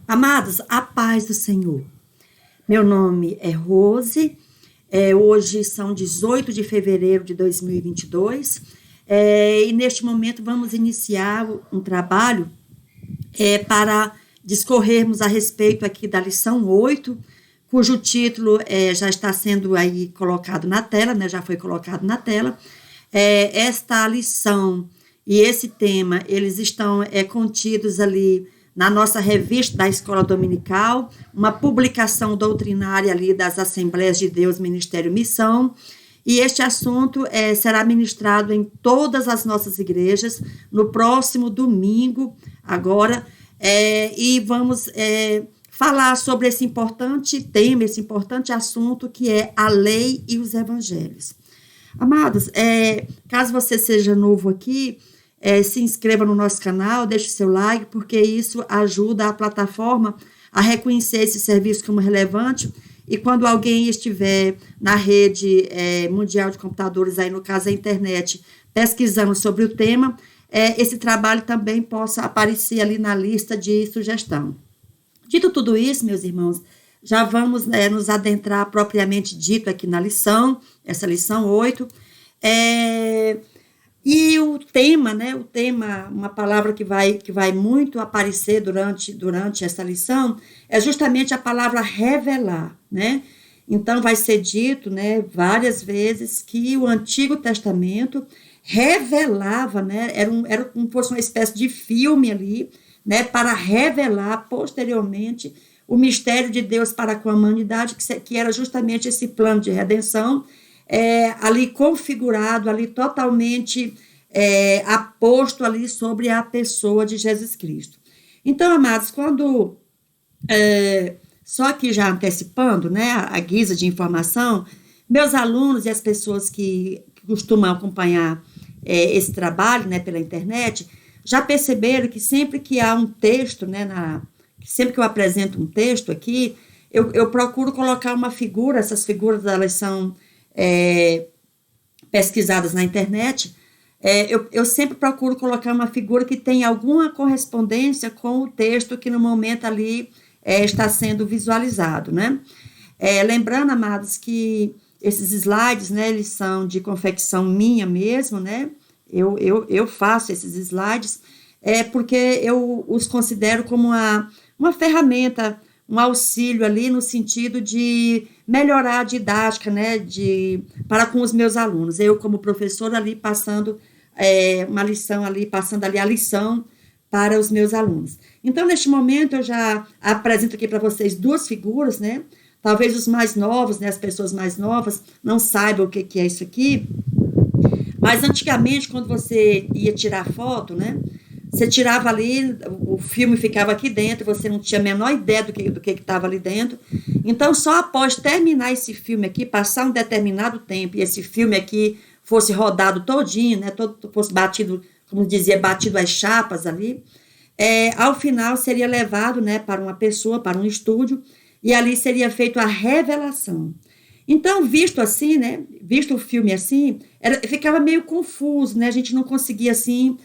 Amados, a paz do Senhor. Meu nome é Rose, hoje são 18 de fevereiro de 2022, e neste momento vamos iniciar um trabalho para discorrermos a respeito aqui da lição 8, cujo título já está sendo aí colocado na tela, né, já foi colocado na tela. Esta lição e esse tema, eles estão contidos ali na nossa revista da Escola Dominical, uma publicação doutrinária ali das Assembleias de Deus, Ministério Missão, e este assunto será ministrado em todas as nossas igrejas no próximo domingo, agora, e vamos falar sobre esse importante tema, esse importante assunto que é a lei e os evangelhos. Amados, caso você seja novo aqui, se inscreva no nosso canal, deixe o seu like, porque isso ajuda a plataforma a reconhecer esse serviço como relevante, e quando alguém estiver na rede mundial de computadores, aí no caso a internet, pesquisando sobre o tema, esse trabalho também possa aparecer ali na lista de sugestão. Dito tudo isso, meus irmãos, já vamos nos adentrar propriamente dito aqui na lição, essa lição 8, e o tema, uma palavra que vai muito aparecer durante essa lição, é justamente a palavra revelar, né? Então, vai ser dito, né, várias vezes que o Antigo Testamento revelava, né, era como se fosse uma espécie de filme ali, né, para revelar posteriormente o mistério de Deus para com a humanidade, que era justamente esse plano de redenção, ali configurado, ali totalmente aposto ali sobre a pessoa de Jesus Cristo. Então, amados, quando, só que já antecipando, né, a guisa de informação, meus alunos e as pessoas que costumam acompanhar esse trabalho, né, pela internet, já perceberam que sempre que há um texto, né, sempre que eu apresento um texto aqui, eu procuro colocar uma figura, essas figuras elas são pesquisadas na internet, eu sempre procuro colocar uma figura que tem alguma correspondência com o texto que no momento ali está sendo visualizado, né? Lembrando, amados, que esses slides, né, eles são de confecção minha mesmo, né? Eu faço esses slides, porque eu os considero como uma ferramenta, um auxílio ali no sentido de melhorar a didática, né, para com os meus alunos. Eu, como professora, ali passando uma lição ali, passando ali a lição para os meus alunos. Então, neste momento, eu já apresento aqui para vocês duas figuras, né? Talvez os mais novos, né, as pessoas mais novas, não saibam o que é isso aqui, mas antigamente, quando você ia tirar foto, né, você tirava ali, o filme ficava aqui dentro, você não tinha a menor ideia do que estava ali dentro. Então, só após terminar esse filme aqui, passar um determinado tempo, e esse filme aqui fosse rodado todinho, né, fosse batido, como dizia, batido às chapas ali, ao final seria levado, né, para uma pessoa, para um estúdio, e ali seria feita a revelação. Então, visto assim, né, visto o filme assim, ficava meio confuso, né, a gente não conseguia, assim,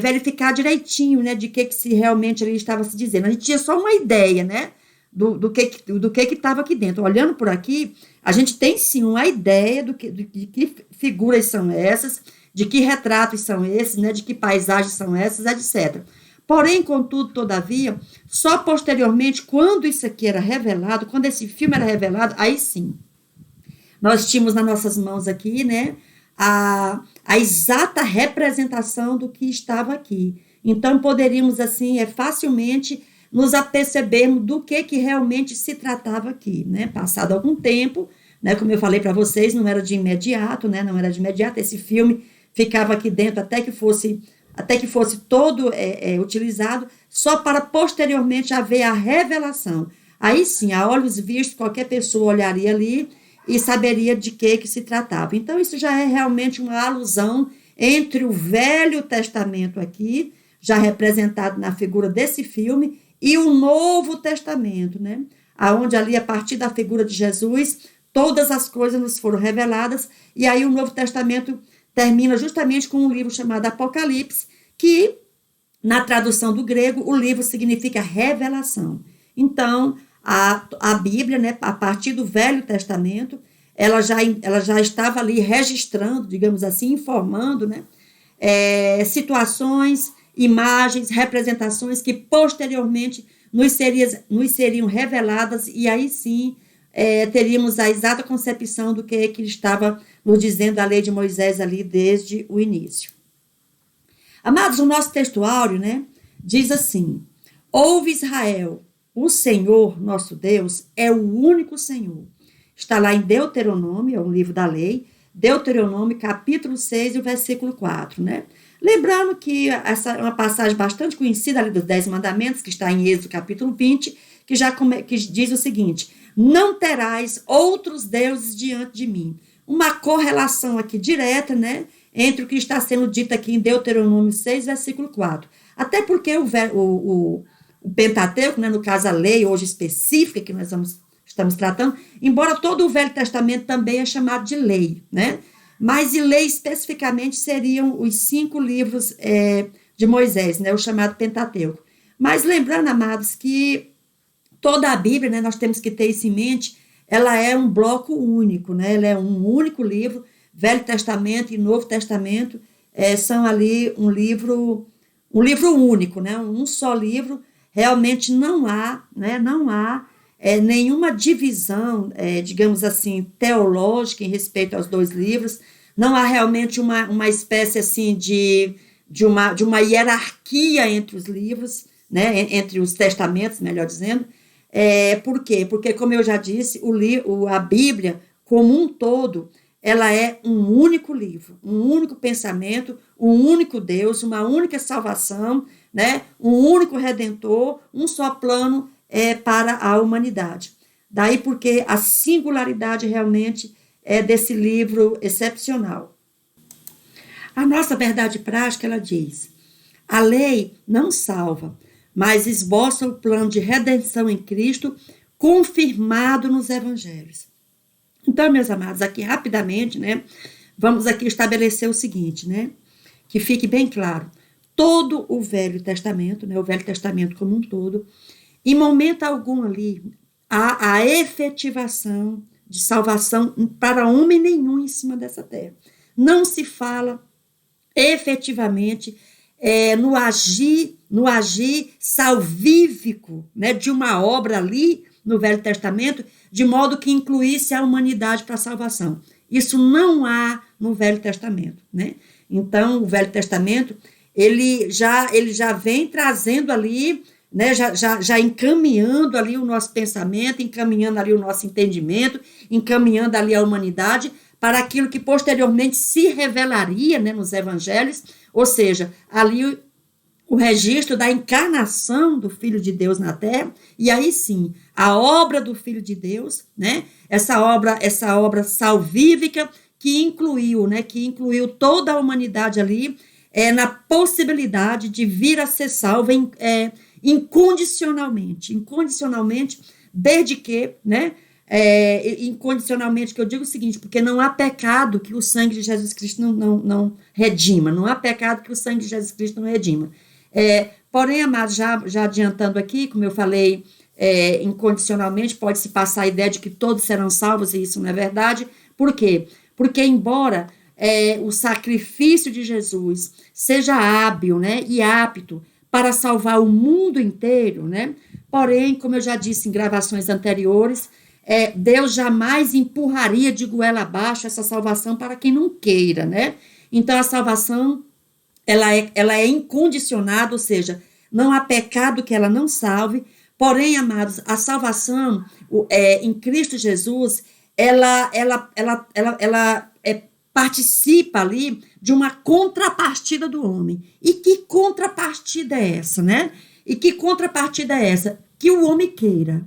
verificar direitinho, né, de que se realmente ali estava se dizendo. A gente tinha só uma ideia, né, do que estava aqui dentro. Olhando por aqui, a gente tem sim uma ideia de que figuras são essas, de que retratos são esses, né, de que paisagens são essas, etc. Porém, contudo, todavia, só posteriormente, quando isso aqui era revelado, quando esse filme era revelado, aí sim, nós tínhamos nas nossas mãos aqui, né, a exata representação do que estava aqui. Então, poderíamos, assim, facilmente nos apercebermos do que realmente se tratava aqui, né? Passado algum tempo, né, como eu falei para vocês, não era de imediato, né, não era de imediato, esse filme ficava aqui dentro até que fosse todo utilizado, só para posteriormente haver a revelação. Aí sim, a olhos vistos, qualquer pessoa olharia ali e saberia de que se tratava. Então, isso já é realmente uma alusão entre o Velho Testamento aqui, já representado na figura desse filme, e o Novo Testamento, né? Onde ali, a partir da figura de Jesus, todas as coisas nos foram reveladas, e aí o Novo Testamento termina justamente com um livro chamado Apocalipse, que Na tradução do grego, o livro significa revelação. Então, a Bíblia, né, a partir do Velho Testamento, ela já estava ali registrando, digamos assim, informando, né, situações, imagens, representações que posteriormente nos seriam reveladas, e aí sim teríamos a exata concepção do que estava nos dizendo a lei de Moisés ali desde o início. Amados, o nosso textuário, né, diz assim: ouve Israel, o Senhor, nosso Deus, é o único Senhor. Está lá em Deuteronômio, é um livro da lei, Deuteronômio, capítulo 6, e o versículo 4, né? Lembrando que essa é uma passagem bastante conhecida ali dos 10 mandamentos, que está em Êxodo, capítulo 20, que diz o seguinte: não terás outros deuses diante de mim. Uma correlação aqui direta, né, entre o que está sendo dito aqui em Deuteronômio 6, versículo 4. Até porque o Pentateuco, né, no caso a lei hoje específica que nós estamos tratando, embora todo o Velho Testamento também é chamado de lei, né? Mas e lei especificamente seriam os 5 livros de Moisés, né, o chamado Pentateuco. Mas lembrando, amados, que toda a Bíblia, né, nós temos que ter isso em mente, ela é um bloco único, né? Ela é um único livro. Velho Testamento e Novo Testamento são ali um livro único, né? Um só livro. Realmente não há, né? Não há nenhuma divisão, digamos assim, teológica em respeito aos 2 livros. Não há realmente uma espécie assim de uma hierarquia entre os livros, né? Entre os testamentos, melhor dizendo. Por quê? Porque, como eu já disse, a Bíblia, como um todo, ela é um único livro, um único pensamento, um único Deus, uma única salvação, né? Um único Redentor, um só plano para a humanidade. Daí porque a singularidade realmente é desse livro excepcional. A nossa verdade prática, ela diz: a lei não salva, mas esboça o plano de redenção em Cristo, confirmado nos evangelhos. Então, meus amados, aqui rapidamente, né, vamos aqui estabelecer o seguinte, né, que fique bem claro: todo o Velho Testamento, né, o Velho Testamento como um todo, em momento algum ali, há a efetivação de salvação para homem nenhum em cima dessa terra. Não se fala efetivamente no agir salvífico, né, de uma obra ali no Velho Testamento, de modo que incluísse a humanidade para a salvação. Isso não há no Velho Testamento, né? Então, o Velho Testamento, ele já vem trazendo ali, né, já encaminhando ali o nosso pensamento, encaminhando ali o nosso entendimento, encaminhando ali a humanidade para aquilo que posteriormente se revelaria, né, nos evangelhos, ou seja, ali o registro da encarnação do Filho de Deus na Terra, e aí sim, a obra do Filho de Deus, né, essa obra salvífica que incluiu toda a humanidade ali, na possibilidade de vir a ser salva incondicionalmente, desde que, né, incondicionalmente, que eu digo o seguinte, porque não há pecado que o sangue de Jesus Cristo não redima, não há pecado que o sangue de Jesus Cristo não redima. Porém, amados, já adiantando aqui, como eu falei, incondicionalmente, pode-se passar a ideia de que todos serão salvos, e isso não é verdade. Por quê? Porque, embora o sacrifício de Jesus seja hábil, né, e apto para salvar o mundo inteiro, né, porém, como eu já disse em gravações anteriores, Deus jamais empurraria de goela abaixo essa salvação para quem não queira, né? Então, a salvação, ela é incondicionada, ou seja, não há pecado que ela não salve. Porém, amados, a salvação em Cristo Jesus, ela participa ali de uma contrapartida do homem. E que contrapartida é essa, né? E que contrapartida é essa? Que o homem queira,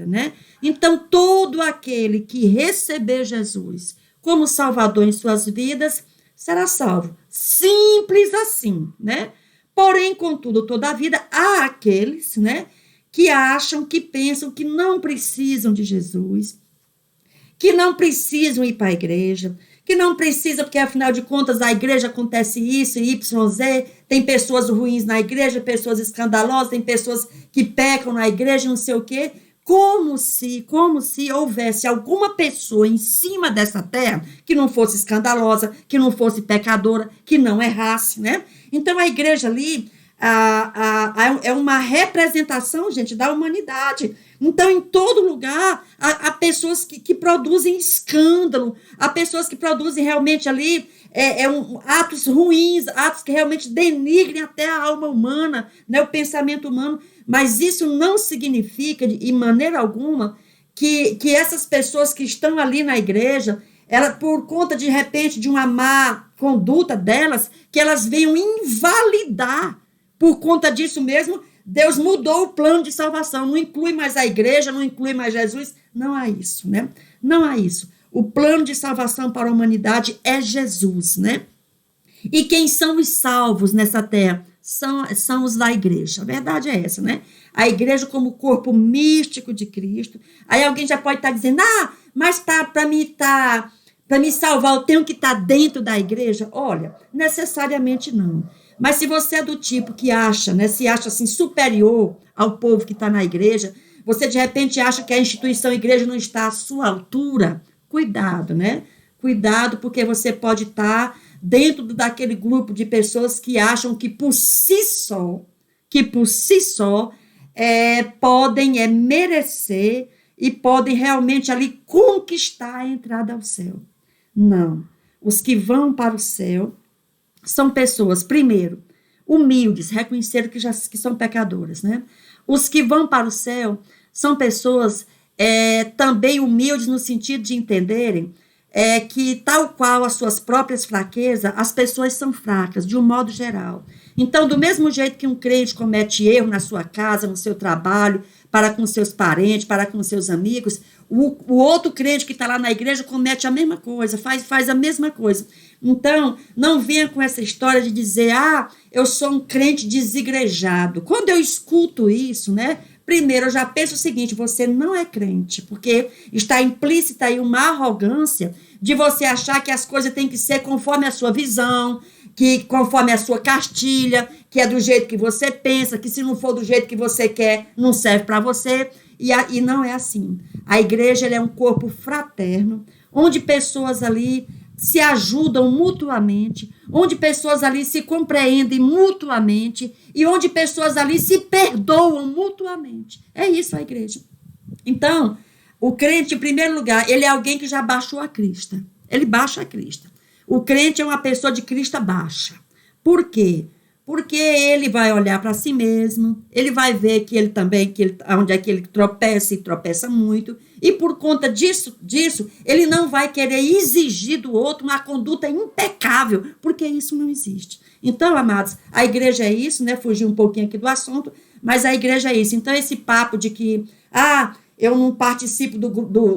né? Então, todo aquele que receber Jesus como Salvador em suas vidas será salvo. Simples assim, né? Porém, contudo, toda a vida, há aqueles, né, que acham, que pensam que não precisam de Jesus, que não precisam ir para a igreja, que não precisa, porque afinal de contas a igreja acontece isso, YZ, tem pessoas ruins na igreja, pessoas escandalosas, tem pessoas que pecam na igreja, não sei o quê, como se houvesse alguma pessoa em cima dessa terra que não fosse escandalosa, que não fosse pecadora, que não errasse, né? Então a igreja ali é uma representação, gente, da humanidade. Então, em todo lugar, há pessoas que produzem escândalo, há pessoas que produzem realmente ali atos ruins, atos que realmente denigrem até a alma humana, né, o pensamento humano, mas isso não significa, de maneira alguma, que essas pessoas que estão ali na igreja, ela, por conta, de repente, de uma má conduta delas, que elas venham invalidar. Por conta disso mesmo, Deus mudou o plano de salvação, não inclui mais a igreja, não inclui mais Jesus, não há isso, né? Não há isso. O plano de salvação para a humanidade é Jesus, né? E quem são os salvos nessa terra? São os da igreja. A verdade é essa, né? A igreja como corpo místico de Cristo. Aí alguém já pode estar dizendo, mas para me salvar, eu tenho que estar dentro da igreja? Olha, necessariamente não. Mas se você é do tipo que acha, né, se acha assim superior ao povo que está na igreja, você de repente acha que a instituição igreja não está à sua altura, cuidado, né? Cuidado, porque você pode estar dentro daquele grupo de pessoas que acham que por si só podem merecer e podem realmente ali conquistar a entrada ao céu. Não. Os que vão para o céu são pessoas, primeiro, humildes, reconheceram que são pecadoras, né? Os que vão para o céu são pessoas também humildes no sentido de entenderem que, tal qual as suas próprias fraquezas, as pessoas são fracas, de um modo geral. Então, do mesmo jeito que um crente comete erro na sua casa, no seu trabalho, para com seus parentes, para com seus amigos, o outro crente que está lá na igreja comete a mesma coisa, faz a mesma coisa. Então, não venha com essa história de dizer, eu sou um crente desigrejado. Quando eu escuto isso, né, primeiro eu já penso o seguinte, você não é crente, porque está implícita aí uma arrogância de você achar que as coisas têm que ser conforme a sua visão, que conforme a sua cartilha, que é do jeito que você pensa, que se não for do jeito que você quer, não serve para você, e não é assim. A igreja ela é um corpo fraterno, onde pessoas ali se ajudam mutuamente, onde pessoas ali se compreendem mutuamente e onde pessoas ali se perdoam mutuamente. É isso a igreja. Então, o crente, em primeiro lugar, ele é alguém que já baixou a crista. Ele baixa a crista. O crente é uma pessoa de crista baixa. Por quê? Porque ele vai olhar para si mesmo, ele vai ver que ele também, onde é que ele tropeça e tropeça muito, e por conta disso, ele não vai querer exigir do outro uma conduta impecável, porque isso não existe. Então, amados, a igreja é isso, né? Fugir um pouquinho aqui do assunto, mas a igreja é isso. Então, esse papo de que, eu não participo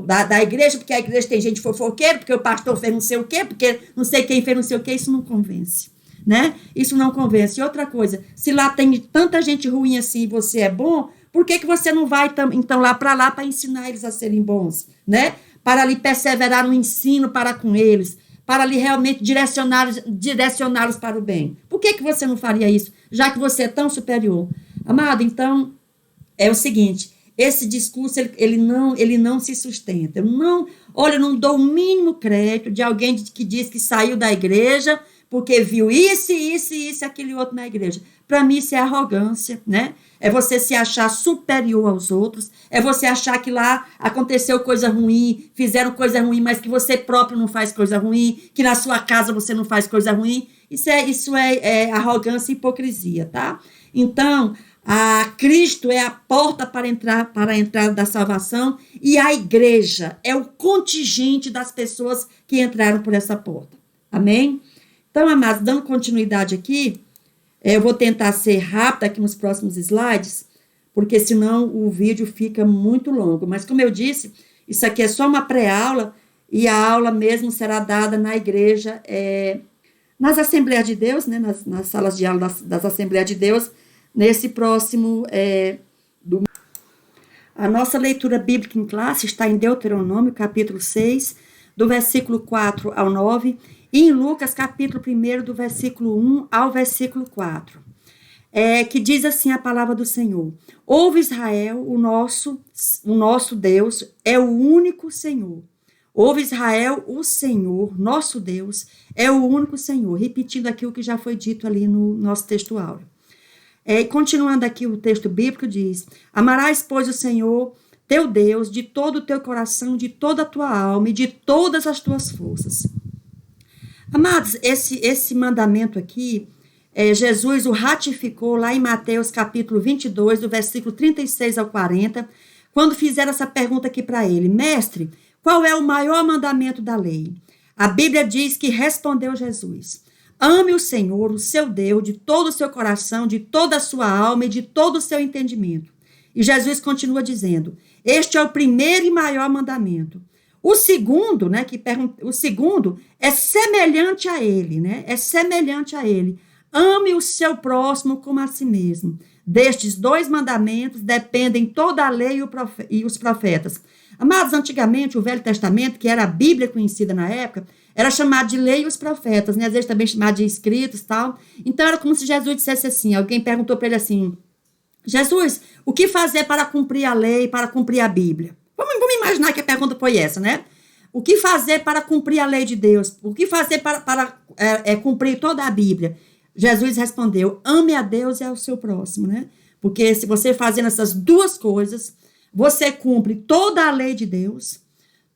da igreja, porque a igreja tem gente fofoqueira, porque o pastor fez não sei o quê, porque não sei quem fez não sei o quê, isso não convence. Né? Isso não convence. E outra coisa, se lá tem tanta gente ruim assim e você é bom, por que você não vai então lá para ensinar eles a serem bons, né? Para ali perseverar no ensino para com eles, para ali realmente direcioná-los para o bem. Por que você não faria isso, já que você é tão superior? Amado, então, é o seguinte, esse discurso, ele não se sustenta. Eu não dou o mínimo crédito de alguém que diz que saiu da igreja porque viu isso, aquele outro na igreja. Para mim, isso é arrogância, né? É você se achar superior aos outros, é você achar que lá aconteceu coisa ruim, fizeram coisa ruim, mas que você próprio não faz coisa ruim, que na sua casa você não faz coisa ruim. Isso é arrogância e hipocrisia, tá? Então, Cristo é a porta para a entrada da salvação e a igreja é o contingente das pessoas que entraram por essa porta. Amém? Então, amados, dando continuidade aqui, eu vou tentar ser rápida aqui nos próximos slides, porque senão o vídeo fica muito longo. Mas, como eu disse, isso aqui é só uma pré-aula e a aula mesmo será dada na igreja, nas Assembleias de Deus, né, nas salas de aula das Assembleias de Deus, nesse próximo domingo. A nossa leitura bíblica em classe está em Deuteronômio, capítulo 6, do versículo 4 ao 9, e em Lucas, capítulo 1, do versículo 1 ao versículo 4. Que diz assim a palavra do Senhor: ouve Israel, o nosso Deus é o único Senhor. Ouve Israel, o Senhor, nosso Deus, é o único Senhor. Repetindo aqui o que já foi dito ali no nosso texto áureo. Continuando aqui o texto bíblico diz: amarás, pois, o Senhor, teu Deus, de todo o teu coração, de toda a tua alma e de todas as tuas forças. Amados, esse mandamento aqui, Jesus o ratificou lá em Mateus capítulo 22, do versículo 36 ao 40, quando fizeram essa pergunta aqui para ele: mestre, qual é o maior mandamento da lei? A Bíblia diz que respondeu Jesus: ame o Senhor, o seu Deus, de todo o seu coração, de toda a sua alma e de todo o seu entendimento. E Jesus continua dizendo: este é o primeiro e maior mandamento. O segundo, né, o segundo é semelhante a ele, né? É semelhante a ele. Ame o seu próximo como a si mesmo. Destes dois mandamentos dependem toda a lei e os profetas. Amados, antigamente o Velho Testamento, que era a Bíblia conhecida na época, era chamado de lei e os profetas, né? Às vezes também chamado de escritos e tal. Então era como se Jesus dissesse assim, alguém perguntou para ele assim: Jesus, o que fazer para cumprir a lei, para cumprir a Bíblia? Vamos imaginar que a pergunta foi essa, né? O que fazer para cumprir a lei de Deus? O que fazer para cumprir toda a Bíblia? Jesus respondeu: ame a Deus e ao seu próximo, né? Porque se você fazendo essas duas coisas, você cumpre toda a lei de Deus,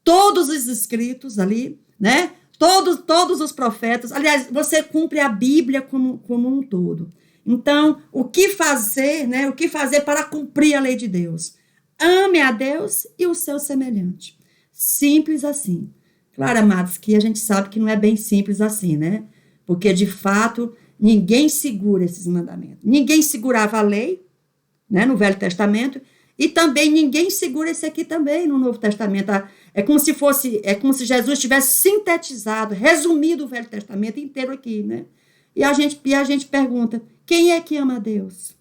todos os escritos ali, né? Todos os profetas. Aliás, você cumpre a Bíblia como um todo. Então, o que fazer, né? O que fazer para cumprir a lei de Deus? Ame a Deus e o seu semelhante. Simples assim. Claro, amados, que a gente sabe que não é bem simples assim, né? Porque, de fato, ninguém segura esses mandamentos. Ninguém segurava a lei, né, no Velho Testamento, e também ninguém segura esse aqui também no Novo Testamento. É como se Jesus tivesse sintetizado, resumido o Velho Testamento inteiro aqui, né? E a gente pergunta: quem é que ama a Deus?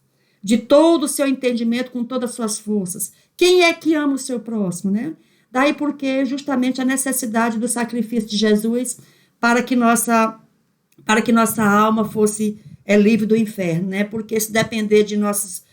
De todo o seu entendimento, com todas as suas forças. Quem é que ama o seu próximo, né? Daí porque justamente a necessidade do sacrifício de Jesus para que nossa alma fosse livre do inferno, né? Porque se depender de nossas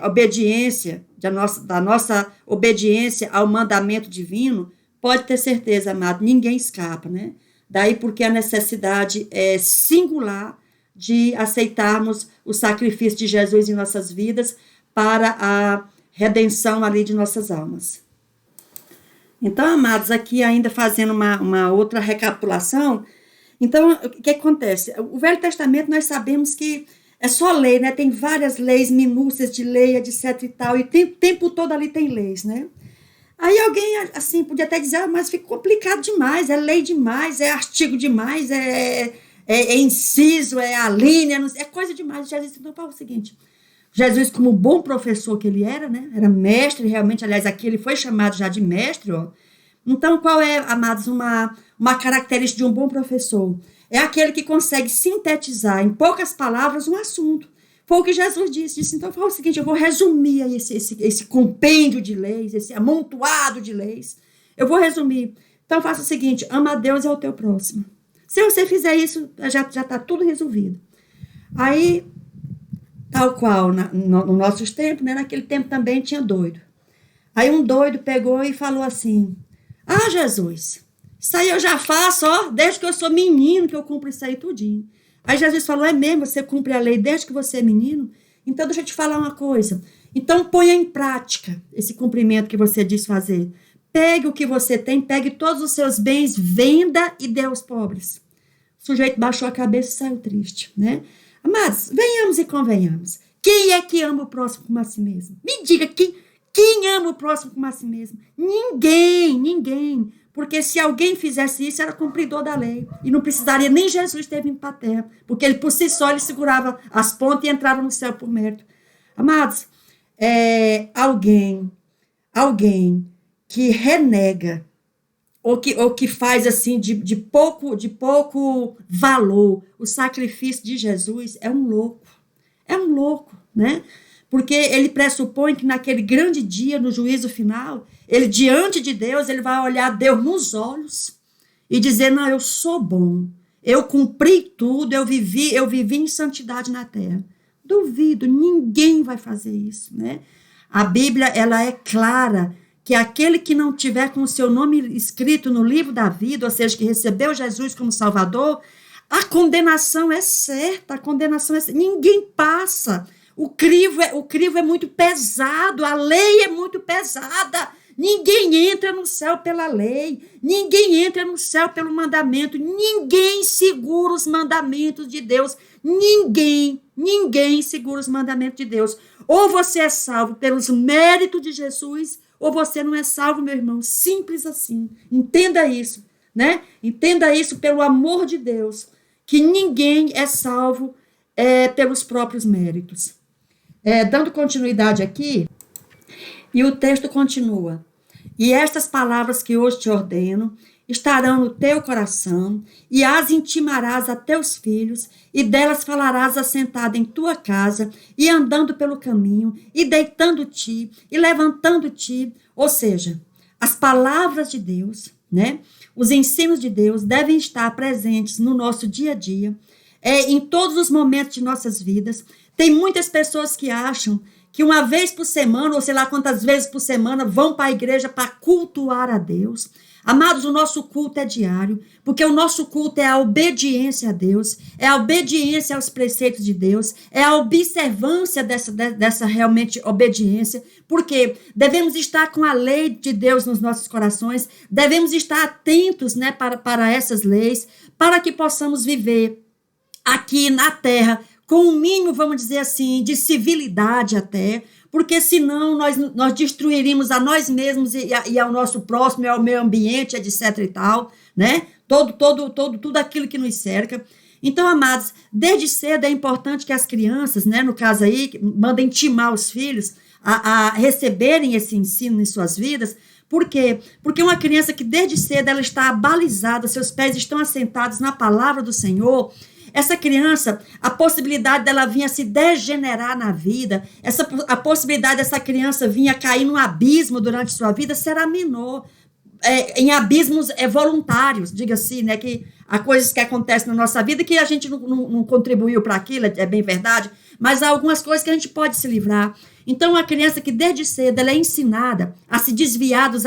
obediência, da nossa obediência ao mandamento divino, pode ter certeza, amado, ninguém escapa, né? Daí porque a necessidade é singular de aceitarmos o sacrifício de Jesus em nossas vidas para a redenção ali de nossas almas. Então, amados, aqui ainda fazendo uma outra recapitulação, então, o que acontece? O Velho Testamento nós sabemos que é só lei, né? Tem várias leis, minúcias de lei, etc e tal, e o tempo todo ali tem leis, né? Aí alguém, assim, podia até dizer: mas fica complicado demais, é lei demais, é artigo demais, é inciso, é a linha, é coisa demais. Jesus então fala o seguinte: Jesus, como bom professor que ele era, né? Era mestre, realmente, aliás, aqui ele foi chamado já de mestre, ó. Então, qual é, amados, uma característica de um bom professor? É aquele que consegue sintetizar em poucas palavras um assunto. Foi o que Jesus disse. Então, fala o seguinte: eu vou resumir aí esse compêndio de leis, esse amontoado de leis. Eu vou resumir. Então, faça o seguinte: ama a Deus e ao teu próximo. Se você fizer isso, já está tudo resolvido. Aí, tal qual no nossos tempos, né, naquele tempo também tinha doido. Aí um doido pegou e falou assim: ah, Jesus, isso aí eu já faço, ó, desde que eu sou menino que eu cumpro isso aí tudinho. Aí Jesus falou: é mesmo, você cumpre a lei desde que você é menino? Então deixa eu te falar uma coisa. Então ponha em prática esse cumprimento que você diz fazer. Pegue o que você tem, pegue todos os seus bens, venda e dê aos pobres. O sujeito baixou a cabeça e saiu triste, né? Mas venhamos e convenhamos. Quem é que ama o próximo como a si mesmo? Me diga, quem ama o próximo como a si mesmo? Ninguém. Porque se alguém fizesse isso, era cumpridor da lei. E não precisaria nem Jesus ter vindo para a terra. Porque ele, por si só, ele segurava as pontas e entrava no céu por mérito. Amados, alguém que renega ou que faz assim de pouco valor o sacrifício de Jesus é um louco, né? Porque ele pressupõe que naquele grande dia, no juízo final, ele diante de Deus, ele vai olhar Deus nos olhos e dizer, não, eu sou bom, eu cumpri tudo, eu vivi em santidade na terra. Duvido, ninguém vai fazer isso, né? A Bíblia, ela é clara que aquele que não tiver com o seu nome escrito no livro da vida, ou seja, que recebeu Jesus como Salvador, a condenação é certa, ninguém passa. O crivo é muito pesado, a lei é muito pesada. Ninguém entra no céu pela lei, ninguém entra no céu pelo mandamento, ninguém segura os mandamentos de Deus, ninguém segura os mandamentos de Deus. Ou você é salvo pelos méritos de Jesus, ou você não é salvo, meu irmão, simples assim. Entenda isso, né? Entenda isso pelo amor de Deus, que ninguém é salvo pelos próprios méritos. Dando continuidade aqui, e o texto continua. E estas palavras que hoje te ordeno estarão no teu coração, e as intimarás a teus filhos, e delas falarás assentado em tua casa, e andando pelo caminho, e deitando-te, e levantando-te. Ou seja, as palavras de Deus, né? Os ensinos de Deus devem estar presentes no nosso dia a dia, em todos os momentos de nossas vidas. Tem muitas pessoas que acham que uma vez por semana, ou sei lá quantas vezes por semana, vão para a igreja para cultuar a Deus. Amados, o nosso culto é diário, porque o nosso culto é a obediência a Deus, é a obediência aos preceitos de Deus, é a observância dessa realmente obediência, porque devemos estar com a lei de Deus nos nossos corações, devemos estar atentos, né, para essas leis, para que possamos viver aqui na terra com um mínimo, vamos dizer assim, de civilidade até, porque senão nós destruiríamos a nós mesmos e ao nosso próximo, e ao meio ambiente, etc e tal, né? Tudo aquilo que nos cerca. Então, amados, desde cedo é importante que as crianças, né, no caso aí, mandem intimar os filhos a receberem esse ensino em suas vidas. Por quê? Porque uma criança que desde cedo ela está abalizada, seus pés estão assentados na palavra do Senhor. Essa criança, a possibilidade dela vir a se degenerar na vida, a possibilidade dessa criança vir a cair num abismo durante sua vida será menor. Em abismos voluntários, diga assim, né, que há coisas que acontecem na nossa vida que a gente não contribuiu para aquilo, é bem verdade, mas há algumas coisas que a gente pode se livrar. Então, a criança que desde cedo ela é ensinada a se desviar dos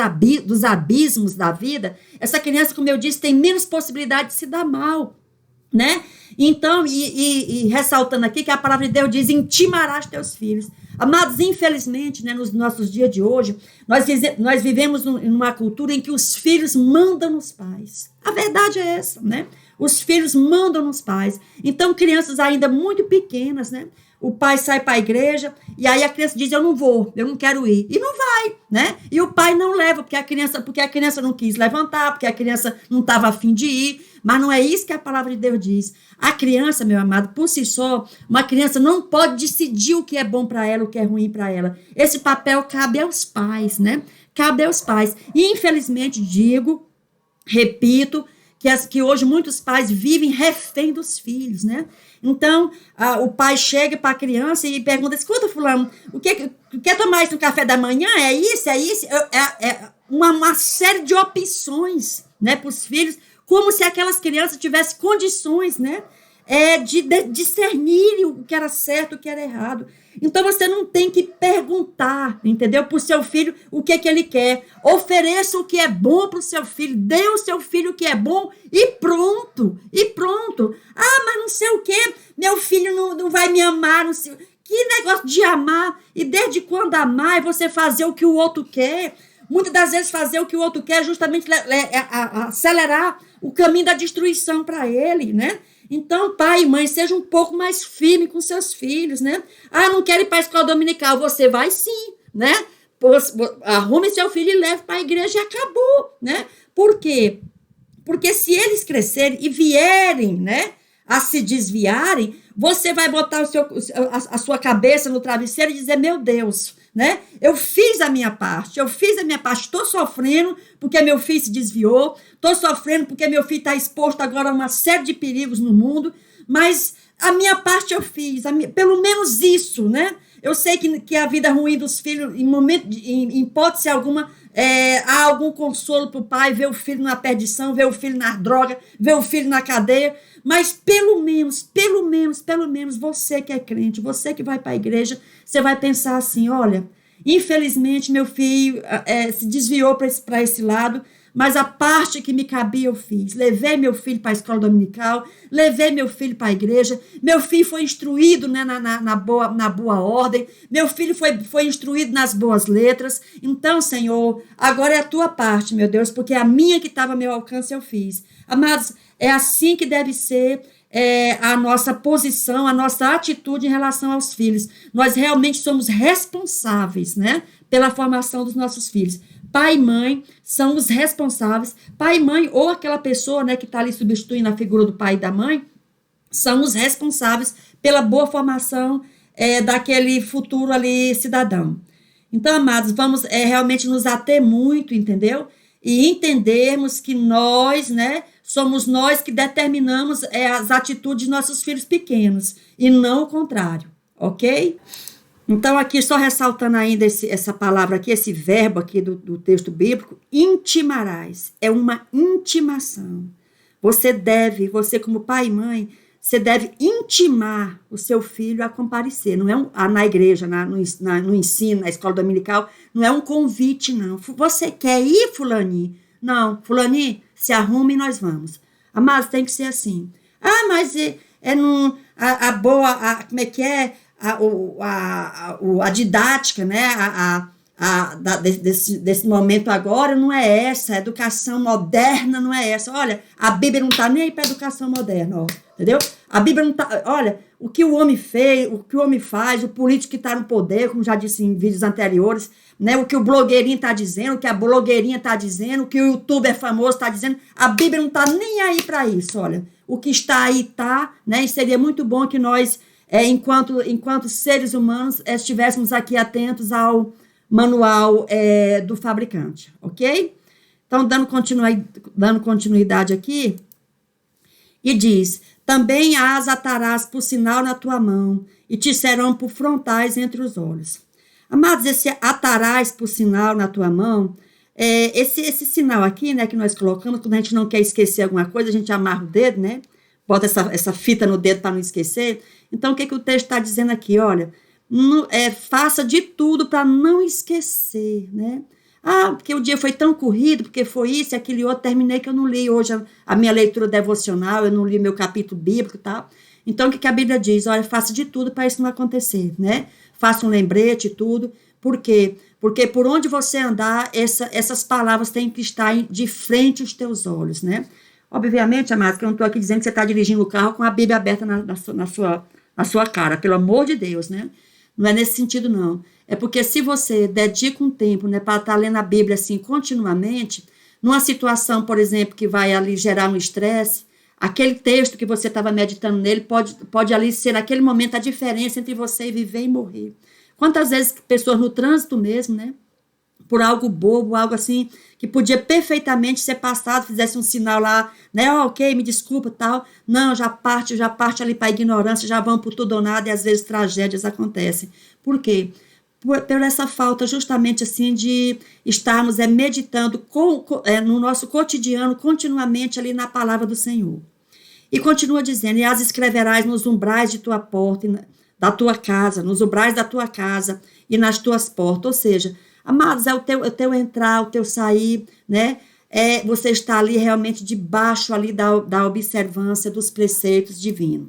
abismos da vida, essa criança, como eu disse, tem menos possibilidade de se dar mal, né? Então, e ressaltando aqui que a palavra de Deus diz, intimarás teus filhos. Amados, infelizmente, né, nos nossos dias de hoje, nós vivemos numa cultura em que os filhos mandam nos pais. A verdade é essa, né? Os filhos mandam nos pais. Então, crianças ainda muito pequenas, né? O pai sai para a igreja e aí a criança diz, eu não vou, eu não quero ir. E não vai, né? E o pai não leva, porque a criança não quis levantar, porque a criança não estava a fim de ir. Mas não é isso que a palavra de Deus diz. A criança, meu amado, por si só, uma criança não pode decidir o que é bom para ela, o que é ruim para ela. Esse papel cabe aos pais, né? Cabe aos pais. E, infelizmente, repito, que hoje muitos pais vivem refém dos filhos, né? Então, o pai chega para a criança e pergunta, escuta, fulano, quer tomar isso no café da manhã? É isso? Uma série de opções, né, para os filhos, como se aquelas crianças tivessem condições, né, de discernir o que era certo, o que era errado. Então, você não tem que perguntar, entendeu, para o seu filho o que ele quer. Ofereça o que é bom para o seu filho, dê ao seu filho o que é bom e pronto, Ah, mas não sei o quê, meu filho não vai me amar, não sei. Que negócio de amar, e desde quando amar é você fazer o que o outro quer. Muitas das vezes fazer o que o outro quer é justamente acelerar o caminho da destruição para ele, né? Então, pai e mãe, sejam um pouco mais firmes com seus filhos, né? Ah, não quero ir para a escola dominical. Você vai sim, né? Arrume seu filho e leve para a igreja e acabou, né? Por quê? Porque se eles crescerem e vierem, né, a se desviarem, você vai botar a sua cabeça no travesseiro e dizer, meu Deus, né? Eu fiz a minha parte, estou sofrendo porque meu filho se desviou, estou sofrendo porque meu filho está exposto agora a uma série de perigos no mundo, mas a minha parte eu fiz, pelo menos isso, né? Eu sei que a vida ruim dos filhos, em hipótese alguma, há algum consolo para o pai, ver o filho na perdição, ver o filho na droga, ver o filho na cadeia, mas pelo menos, você que é crente, você que vai para a igreja, você vai pensar assim, olha, infelizmente meu filho se desviou para esse lado, mas a parte que me cabia eu fiz. Levei meu filho para a escola dominical, levei meu filho para a igreja, meu filho foi instruído, né, na boa ordem, meu filho foi instruído nas boas letras. Então, Senhor, agora é a tua parte, meu Deus, porque a minha que estava ao meu alcance eu fiz. Amados, é assim que deve ser a nossa posição, a nossa atitude em relação aos filhos. Nós realmente somos responsáveis, né, pela formação dos nossos filhos. Pai e mãe são os responsáveis. Pai e mãe, ou aquela pessoa, né, que está ali substituindo a figura do pai e da mãe, são os responsáveis pela boa formação daquele futuro ali cidadão. Então, amados, vamos realmente nos ater muito, entendeu? E entendermos que nós, né, somos nós que determinamos as atitudes de nossos filhos pequenos, e não o contrário, ok? Então, aqui, só ressaltando ainda essa palavra aqui, esse verbo aqui do texto bíblico, intimarás, é uma intimação. Você como pai e mãe, você deve intimar o seu filho a comparecer, não é na igreja, no ensino, na escola dominical, não é um convite, não. Você quer ir, fulaninho? Não, fulaninho, se arrume e nós vamos. Mas tem que ser assim. Mas como é que é? A didática, né, desse momento agora não é essa, a educação moderna não é essa. Olha, a Bíblia não está nem aí para a educação moderna, ó, entendeu? A Bíblia não está. Olha, o que o homem fez, o que o homem faz, o político que está no poder, como já disse em vídeos anteriores, né, o que o blogueirinho está dizendo, o que a blogueirinha está dizendo, o que o youtuber famoso está dizendo, a Bíblia não está nem aí para isso, olha. O que está aí está, né, e seria muito bom que nós, enquanto seres humanos, estivéssemos aqui atentos ao manual do fabricante, ok? Então, dando continuidade aqui, e diz, também as atarás por sinal na tua mão, e te serão por frontais entre os olhos. Amados, esse atarás por sinal na tua mão, esse sinal aqui, né, que nós colocamos, quando a gente não quer esquecer alguma coisa, a gente amarra o dedo, né, bota essa fita no dedo para não esquecer. Então, o que o texto está dizendo aqui? Olha, faça de tudo para não esquecer, né? Porque o dia foi tão corrido, porque foi isso e aquele outro, terminei que eu não li hoje a minha leitura devocional, eu não li meu capítulo bíblico e tal. Então, o que a Bíblia diz? Olha, faça de tudo para isso não acontecer, né? Faça um lembrete e tudo. Por quê? Porque por onde você andar, essas palavras têm que estar de frente aos teus olhos, né? Obviamente, amados, que eu não estou aqui dizendo que você está dirigindo o carro com a Bíblia aberta na sua cara, pelo amor de Deus, né? Não é nesse sentido, não. É porque se você dedica um tempo, né, para estar lendo a Bíblia assim continuamente, numa situação, por exemplo, que vai ali gerar um estresse, aquele texto que você estava meditando nele pode ali ser, naquele momento, a diferença entre você viver e morrer. Quantas vezes pessoas no trânsito mesmo, né, por algo bobo, algo assim, que podia perfeitamente ser passado, fizesse um sinal lá, né, ok, me desculpa, tal, não, já parte ali para a ignorância, já vão por tudo ou nada, e às vezes tragédias acontecem. Por quê? Por essa falta justamente assim de estarmos meditando no nosso cotidiano, continuamente ali na palavra do Senhor. E continua dizendo, e as escreverás nos umbrais de tua porta, da tua casa, nos umbrais da tua casa e nas tuas portas, ou seja, amados, é o teu entrar, o teu sair, né? Você está ali realmente debaixo ali da observância dos preceitos divinos.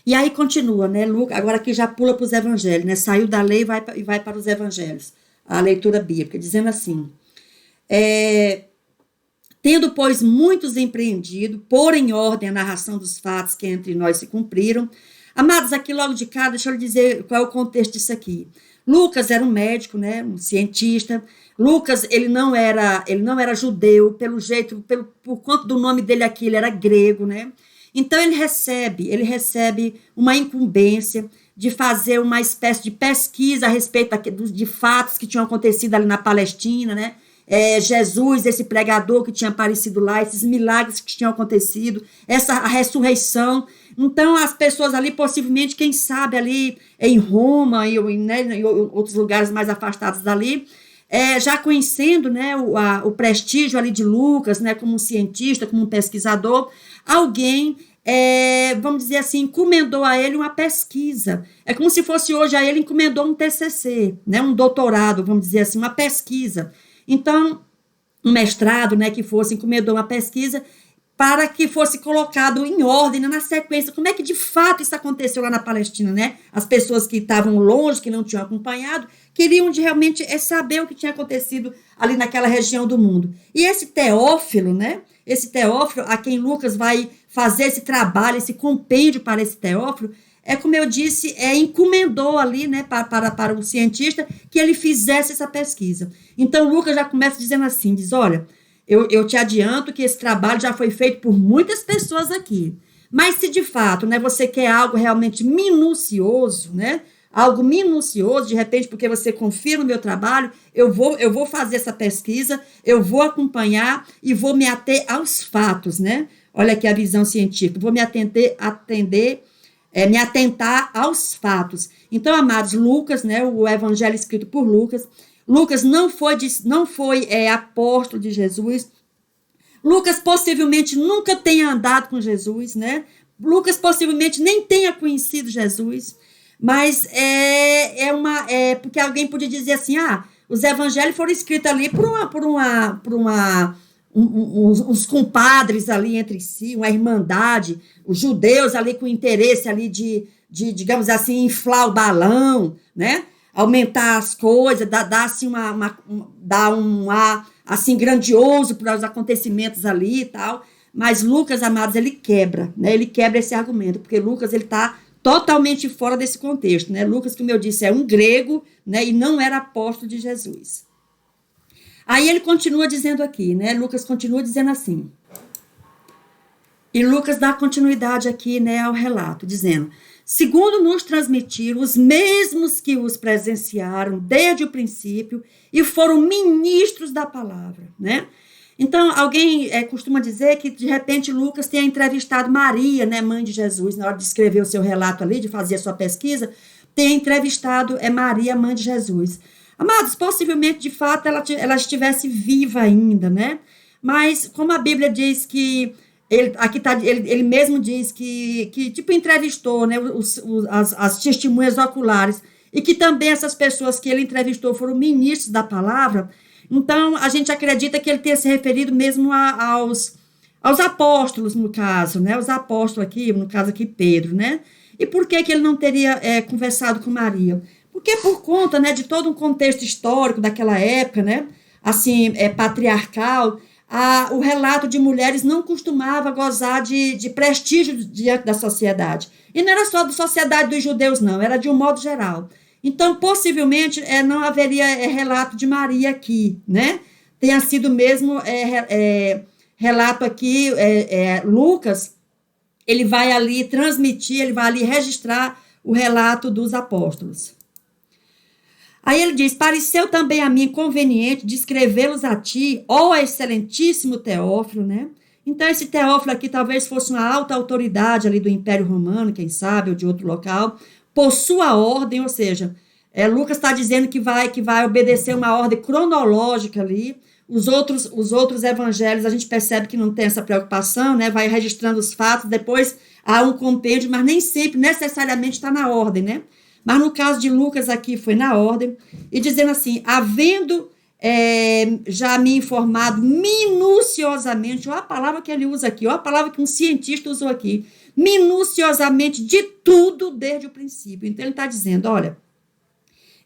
E aí continua, né, Lucas, agora aqui já pula para os evangelhos, né, saiu da lei e vai para os evangelhos, a leitura bíblica, dizendo assim, tendo, pois, muitos empreendido, pôr em ordem a narração dos fatos que entre nós se cumpriram. Amados, aqui logo de cá, deixa eu lhe dizer qual é o contexto disso aqui. Lucas era um médico, né, um cientista. Lucas, ele não era judeu, pelo jeito, por conta do nome dele aqui, ele era grego, né? Então, ele recebe uma incumbência de fazer uma espécie de pesquisa a respeito de fatos que tinham acontecido ali na Palestina, né? Jesus, esse pregador que tinha aparecido lá, esses milagres que tinham acontecido, a ressurreição. Então, as pessoas ali, possivelmente, quem sabe ali em Roma né, em outros lugares mais afastados dali, já conhecendo, né, o prestígio ali de Lucas, né, como um cientista, como um pesquisador, alguém, vamos dizer assim, encomendou a ele uma pesquisa. É como se fosse hoje a ele encomendou um TCC, né, um doutorado, vamos dizer assim, uma pesquisa. Então, um mestrado, né, que fosse, encomendou uma pesquisa para que fosse colocado em ordem, né, na sequência, como é que de fato isso aconteceu lá na Palestina, né? As pessoas que estavam longe, que não tinham acompanhado, queriam realmente saber o que tinha acontecido ali naquela região do mundo. E esse Teófilo, né? Esse Teófilo, a quem Lucas vai fazer esse trabalho, esse compêndio para esse Teófilo, como eu disse, encomendou ali, né, para o cientista que ele fizesse essa pesquisa. Então, Lucas já começa dizendo assim, diz, olha, eu te adianto que esse trabalho já foi feito por muitas pessoas aqui, mas se de fato, né, você quer algo realmente minucioso, né, algo minucioso, de repente, porque você confia no meu trabalho, eu vou fazer essa pesquisa, eu vou acompanhar e vou me ater aos fatos, né? Olha aqui a visão científica, vou me me atentar aos fatos. Então, amados, Lucas, né, o evangelho escrito por Lucas, Lucas não foi apóstolo de Jesus. Lucas possivelmente nunca tenha andado com Jesus, né? Lucas possivelmente nem tenha conhecido Jesus. Mas porque alguém podia dizer assim, os evangelhos foram escritos ali uns compadres ali entre si, uma irmandade, os judeus ali com interesse ali de digamos assim, inflar o balão, né? Aumentar as coisas, dar assim dar um ar assim grandioso para os acontecimentos ali e tal. Mas Lucas, amados, ele quebra, né? Ele quebra esse argumento, porque Lucas ele está totalmente fora desse contexto, né? Lucas, como eu disse, é um grego, né? E não era apóstolo de Jesus. Aí ele continua dizendo aqui, né? Lucas continua dizendo assim. E Lucas dá continuidade aqui, né, ao relato, dizendo: segundo nos transmitiram os mesmos que os presenciaram desde o princípio e foram ministros da palavra, né? Então, alguém costuma dizer que, de repente, Lucas tenha entrevistado Maria, né, mãe de Jesus, na hora de escrever o seu relato ali, de fazer a sua pesquisa, tenha entrevistado Maria, mãe de Jesus. Amados, possivelmente, de fato, ela estivesse viva ainda, né? Mas, como a Bíblia diz que ele mesmo diz que tipo, entrevistou, né, as testemunhas oculares, e que também essas pessoas que ele entrevistou foram ministros da palavra. Então, a gente acredita que ele tenha se referido mesmo aos apóstolos, no caso, né, os apóstolos aqui, no caso aqui Pedro, né? E por que ele não teria conversado com Maria? Porque por conta, né, de todo um contexto histórico daquela época, né, assim, patriarcal, o relato de mulheres não costumava gozar de prestígio diante da sociedade. E não era só da sociedade dos judeus, não, era de um modo geral. Então, possivelmente, não haveria relato de Maria aqui, né? Tenha sido mesmo relato aqui, Lucas, ele vai ali transmitir, ele vai ali registrar o relato dos apóstolos. Aí ele diz, pareceu também a mim conveniente descrevê-los a ti, ó excelentíssimo Teófilo, né? Então, esse Teófilo aqui talvez fosse uma alta autoridade ali do Império Romano, quem sabe, ou de outro local, por sua ordem, ou seja, Lucas está dizendo que vai obedecer uma ordem cronológica ali. Os outros evangelhos, a gente percebe que não tem essa preocupação, né? Vai registrando os fatos, depois há um compêndio, mas nem sempre necessariamente está na ordem, né? Mas no caso de Lucas aqui foi na ordem, e dizendo assim, havendo já me informado minuciosamente, olha a palavra que ele usa aqui, olha a palavra que um cientista usou aqui, minuciosamente de tudo desde o princípio. Então ele está dizendo, olha,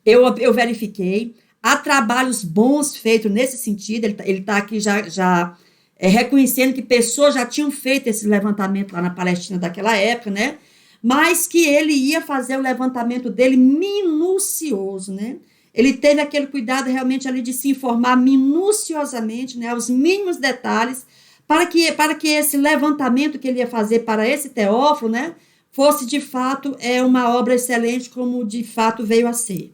eu verifiquei, há trabalhos bons feitos nesse sentido, ele está aqui já reconhecendo que pessoas já tinham feito esse levantamento lá na Palestina daquela época, né? Mas que ele ia fazer o levantamento dele minucioso, né? Ele teve aquele cuidado realmente ali de se informar minuciosamente, né, os mínimos detalhes, para que esse levantamento que ele ia fazer para esse Teófilo, né, fosse de fato uma obra excelente, como de fato veio a ser.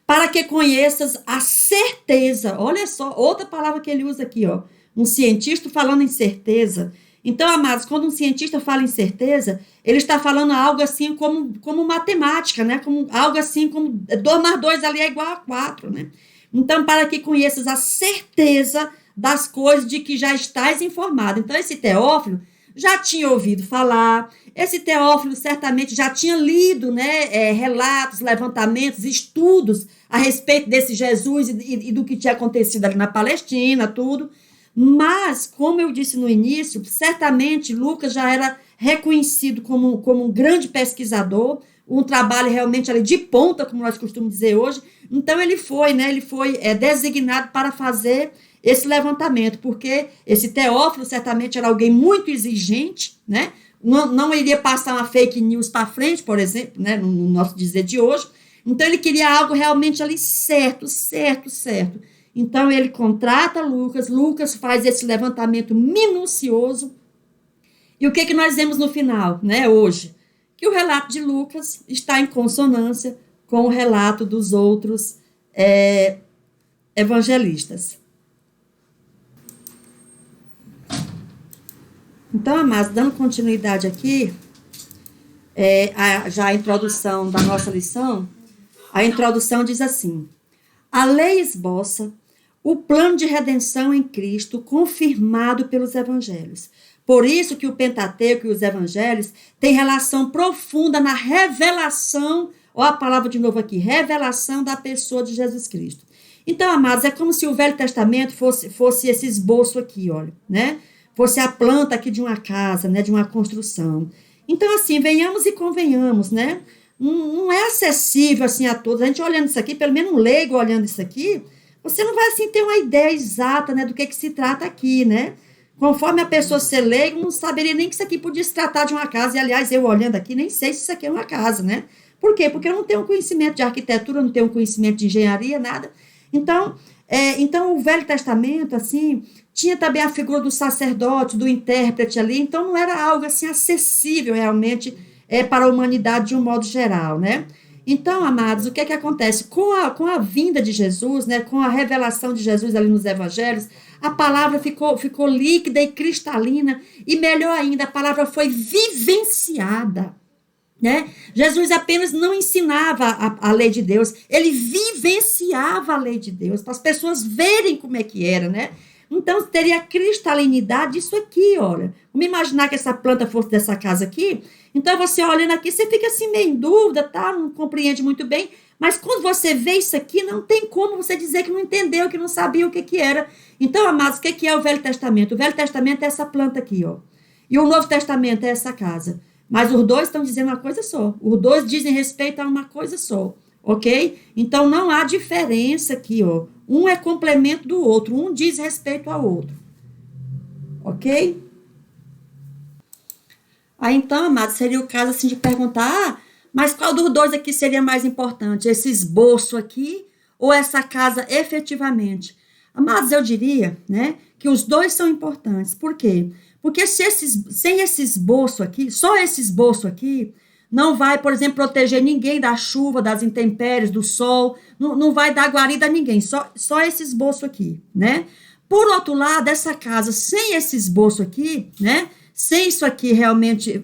para que conheças a certeza. Olha só, outra palavra que ele usa aqui, ó. Um cientista falando em certeza. Então, amados, quando um cientista fala em certeza, ele está falando algo assim como matemática, né? Como, algo assim como 2 mais 2 ali é igual a 4, né? Então, para que conheças a certeza das coisas de que já estás informado. Então, esse Teófilo já tinha ouvido falar, esse Teófilo certamente já tinha lido, né, relatos, levantamentos, estudos a respeito desse Jesus e do que tinha acontecido ali na Palestina, tudo. Mas, como eu disse no início, certamente Lucas já era reconhecido como um grande pesquisador, um trabalho realmente ali de ponta, como nós costumamos dizer hoje. Então, ele foi designado para fazer esse levantamento, porque esse Teófilo certamente era alguém muito exigente, né? Não iria passar uma fake news para frente, por exemplo, né? No nosso dizer de hoje. Então, ele queria algo realmente ali certo. Então, ele contrata Lucas faz esse levantamento minucioso. E o que nós vemos no final, né, hoje? Que o relato de Lucas está em consonância com o relato dos outros evangelistas. Então, amados, dando continuidade aqui, já a introdução da nossa lição, a introdução diz assim: a lei esboça o plano de redenção em Cristo confirmado pelos evangelhos. Por isso que o Pentateuco e os evangelhos têm relação profunda na revelação, olha a palavra de novo aqui, revelação da pessoa de Jesus Cristo. Então, amados, é como se o Velho Testamento fosse esse esboço aqui, olha, né? Fosse a planta aqui de uma casa, né? De uma construção. Então, assim, venhamos e convenhamos, né? Não é acessível, assim, a todos. A gente olhando isso aqui, pelo menos um leigo olhando isso aqui, você não vai, assim, ter uma ideia exata, né? Do que se trata aqui, né? Conforme a pessoa ser leigo, não saberia nem que isso aqui podia se tratar de uma casa. E, aliás, eu olhando aqui, nem sei se isso aqui é uma casa, né? Por quê? Porque eu não tenho conhecimento de arquitetura, não tenho conhecimento de engenharia, nada. Então, o Velho Testamento, assim, tinha também a figura do sacerdote, do intérprete ali, então não era algo, assim, acessível realmente para a humanidade de um modo geral, né? Então, amados, o que acontece? Com a vinda de Jesus, né, com a revelação de Jesus ali nos evangelhos, a palavra ficou líquida e cristalina, e melhor ainda, a palavra foi vivenciada, né? Jesus apenas não ensinava a lei de Deus, ele vivenciava a lei de Deus, para as pessoas verem como é que era, né? Então, teria a cristalinidade disso aqui, olha. Vamos imaginar que essa planta fosse dessa casa aqui. Então, você olhando aqui, você fica assim meio em dúvida, tá? Não compreende muito bem. Mas quando você vê isso aqui, não tem como você dizer que não entendeu, que não sabia o que era. Então, amados, o que é o Velho Testamento? O Velho Testamento é essa planta aqui, ó. E o Novo Testamento é essa casa. Mas os dois estão dizendo uma coisa só. Os dois dizem respeito a uma coisa só. Ok? Então, não há diferença aqui, ó. Um é complemento do outro. Um diz respeito ao outro. Ok? Aí, então, amado, seria o caso, assim, de perguntar, mas qual dos dois aqui seria mais importante? Esse esboço aqui ou essa casa efetivamente? Amados, eu diria, né, que os dois são importantes. Por quê? Porque sem esse esboço aqui, só esse esboço aqui, não vai, por exemplo, proteger ninguém da chuva, das intempéries, do sol, não vai dar guarida a ninguém, só esse esboço aqui, né? Por outro lado, essa casa, sem esse esboço aqui, né? Sem isso aqui realmente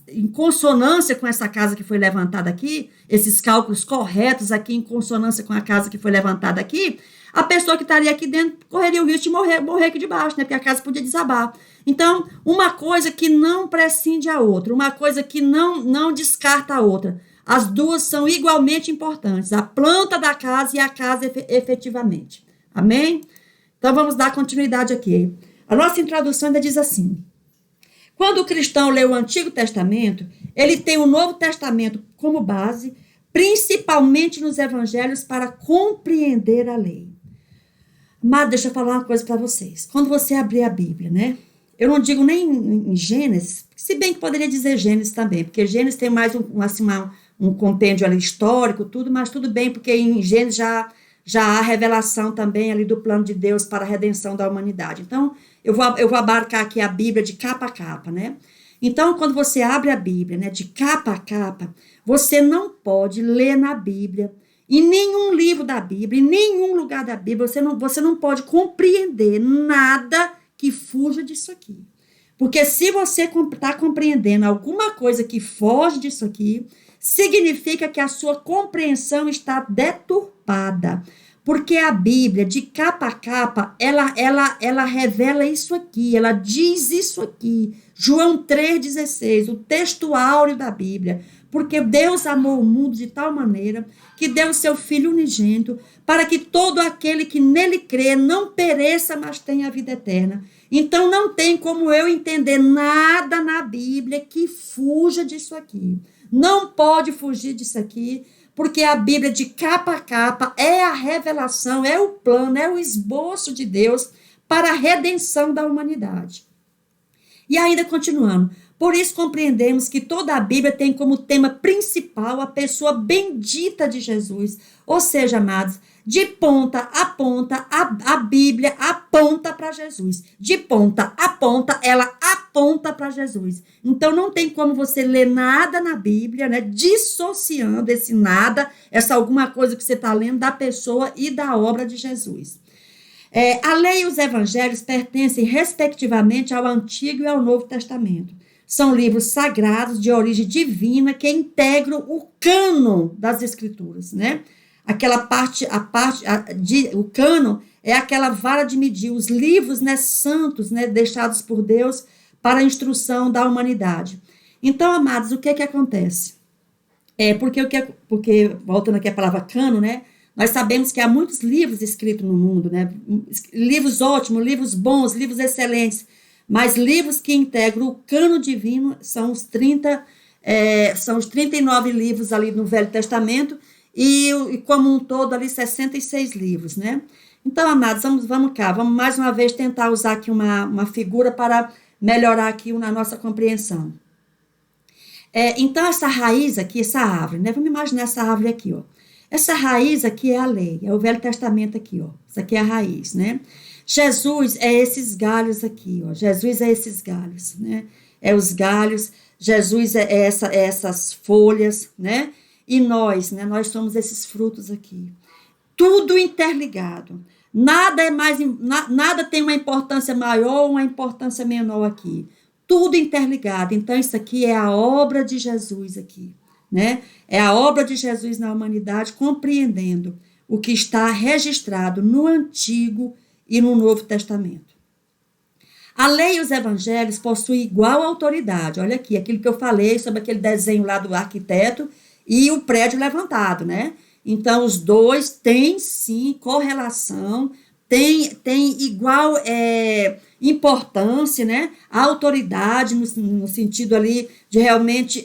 em consonância com essa casa que foi levantada aqui, esses cálculos corretos aqui em consonância com a casa que foi levantada aqui, a pessoa que estaria aqui dentro correria o risco de morrer aqui de baixo, né? Porque a casa podia desabar. Então, uma coisa que não prescinde a outra, uma coisa que não descarta a outra. As duas são igualmente importantes, a planta da casa e a casa efetivamente. Amém? Então, vamos dar continuidade aqui. A nossa introdução ainda diz assim: quando o cristão lê o Antigo Testamento, ele tem o Novo Testamento como base, principalmente nos evangelhos, para compreender a lei. Mas deixa eu falar uma coisa para vocês. Quando você abrir a Bíblia, né? Eu não digo nem em Gênesis, se bem que poderia dizer Gênesis também, porque Gênesis tem mais um compêndio ali histórico, tudo, mas tudo bem, porque em Gênesis já há revelação também ali do plano de Deus para a redenção da humanidade. Então, eu vou abarcar aqui a Bíblia de capa a capa, né? Então, quando você abre a Bíblia, né, de capa a capa, você não pode ler na Bíblia Em nenhum livro da Bíblia, em nenhum lugar da Bíblia, você não pode compreender nada que fuja disso aqui. Porque se você está compreendendo alguma coisa que foge disso aqui, significa que a sua compreensão está deturpada. Porque a Bíblia, de capa a capa, ela revela isso aqui, ela diz isso aqui. João 3,16, o texto áureo da Bíblia. Porque Deus amou o mundo de tal maneira que deu o seu Filho unigênito para que todo aquele que nele crê não pereça, mas tenha a vida eterna. Então não tem como eu entender nada na Bíblia que fuja disso aqui. Não pode fugir disso aqui, porque a Bíblia de capa a capa é a revelação, é o plano, é o esboço de Deus para a redenção da humanidade. E ainda continuando, por isso compreendemos que toda a Bíblia tem como tema principal a pessoa bendita de Jesus. Ou seja, amados, de ponta a ponta, a Bíblia aponta para Jesus. De ponta a ponta, ela aponta para Jesus. Então, não tem como você ler nada na Bíblia, né, dissociando esse nada, essa alguma coisa que você está lendo da pessoa e da obra de Jesus. A lei e os evangelhos pertencem, respectivamente, ao Antigo e ao Novo Testamento. São livros sagrados de origem divina que integram o cânon das Escrituras, né? Aquela o cânon é aquela vara de medir, os livros, né, santos, né, deixados por Deus para a instrução da humanidade. Então, amados, o que acontece? Porque voltando aqui à palavra cânon, né, nós sabemos que há muitos livros escritos no mundo, né, livros ótimos, livros bons, livros excelentes, mas livros que integram o cânon divino são os 39 livros ali no Velho Testamento, e como um todo ali 66 livros, né? Então, amados, vamos cá, vamos mais uma vez tentar usar aqui uma figura para melhorar aqui na nossa compreensão. Então, essa raiz aqui, essa árvore, né? Vamos imaginar essa árvore aqui, ó. Essa raiz aqui é a lei, é o Velho Testamento aqui, ó. Isso aqui é a raiz, né? Jesus é esses galhos aqui, ó. Jesus é esses galhos, né? É os galhos, Jesus é essas folhas, né? E nós, né? Nós somos esses frutos aqui. Tudo interligado. Nada tem uma importância maior ou uma importância menor aqui. Tudo interligado. Então, isso aqui é a obra de Jesus aqui, né? É a obra de Jesus na humanidade, compreendendo o que está registrado no Antigo e no Novo Testamento. A lei e os evangelhos possuem igual autoridade. Olha aqui, aquilo que eu falei sobre aquele desenho lá do arquiteto e o prédio levantado, né? Então, os dois têm, sim, correlação, têm igual importância, né? A autoridade, no sentido ali de realmente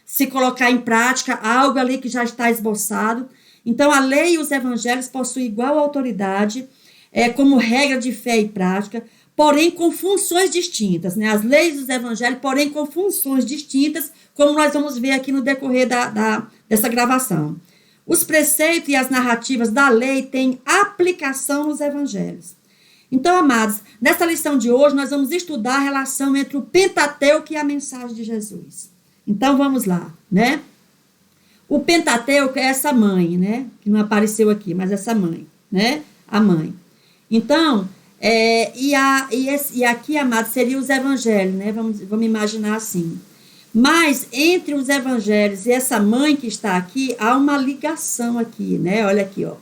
se colocar em prática algo ali que já está esboçado. Então, a lei e os evangelhos possuem igual autoridade, como regra de fé e prática, porém com funções distintas, né? As leis dos evangelhos, porém com funções distintas, como nós vamos ver aqui no decorrer dessa gravação. Os preceitos e as narrativas da lei têm aplicação nos evangelhos. Então, amados, nessa lição de hoje, nós vamos estudar a relação entre o Pentateuco e a mensagem de Jesus. Então, vamos lá, né? O Pentateuco é essa mãe, né? Que não apareceu aqui, mas essa mãe, né? A mãe. Então, e aqui, amados, seriam os evangelhos, né? Vamos imaginar assim. Mas, entre os evangelhos e essa mãe que está aqui, há uma ligação aqui, né? Olha aqui, ó.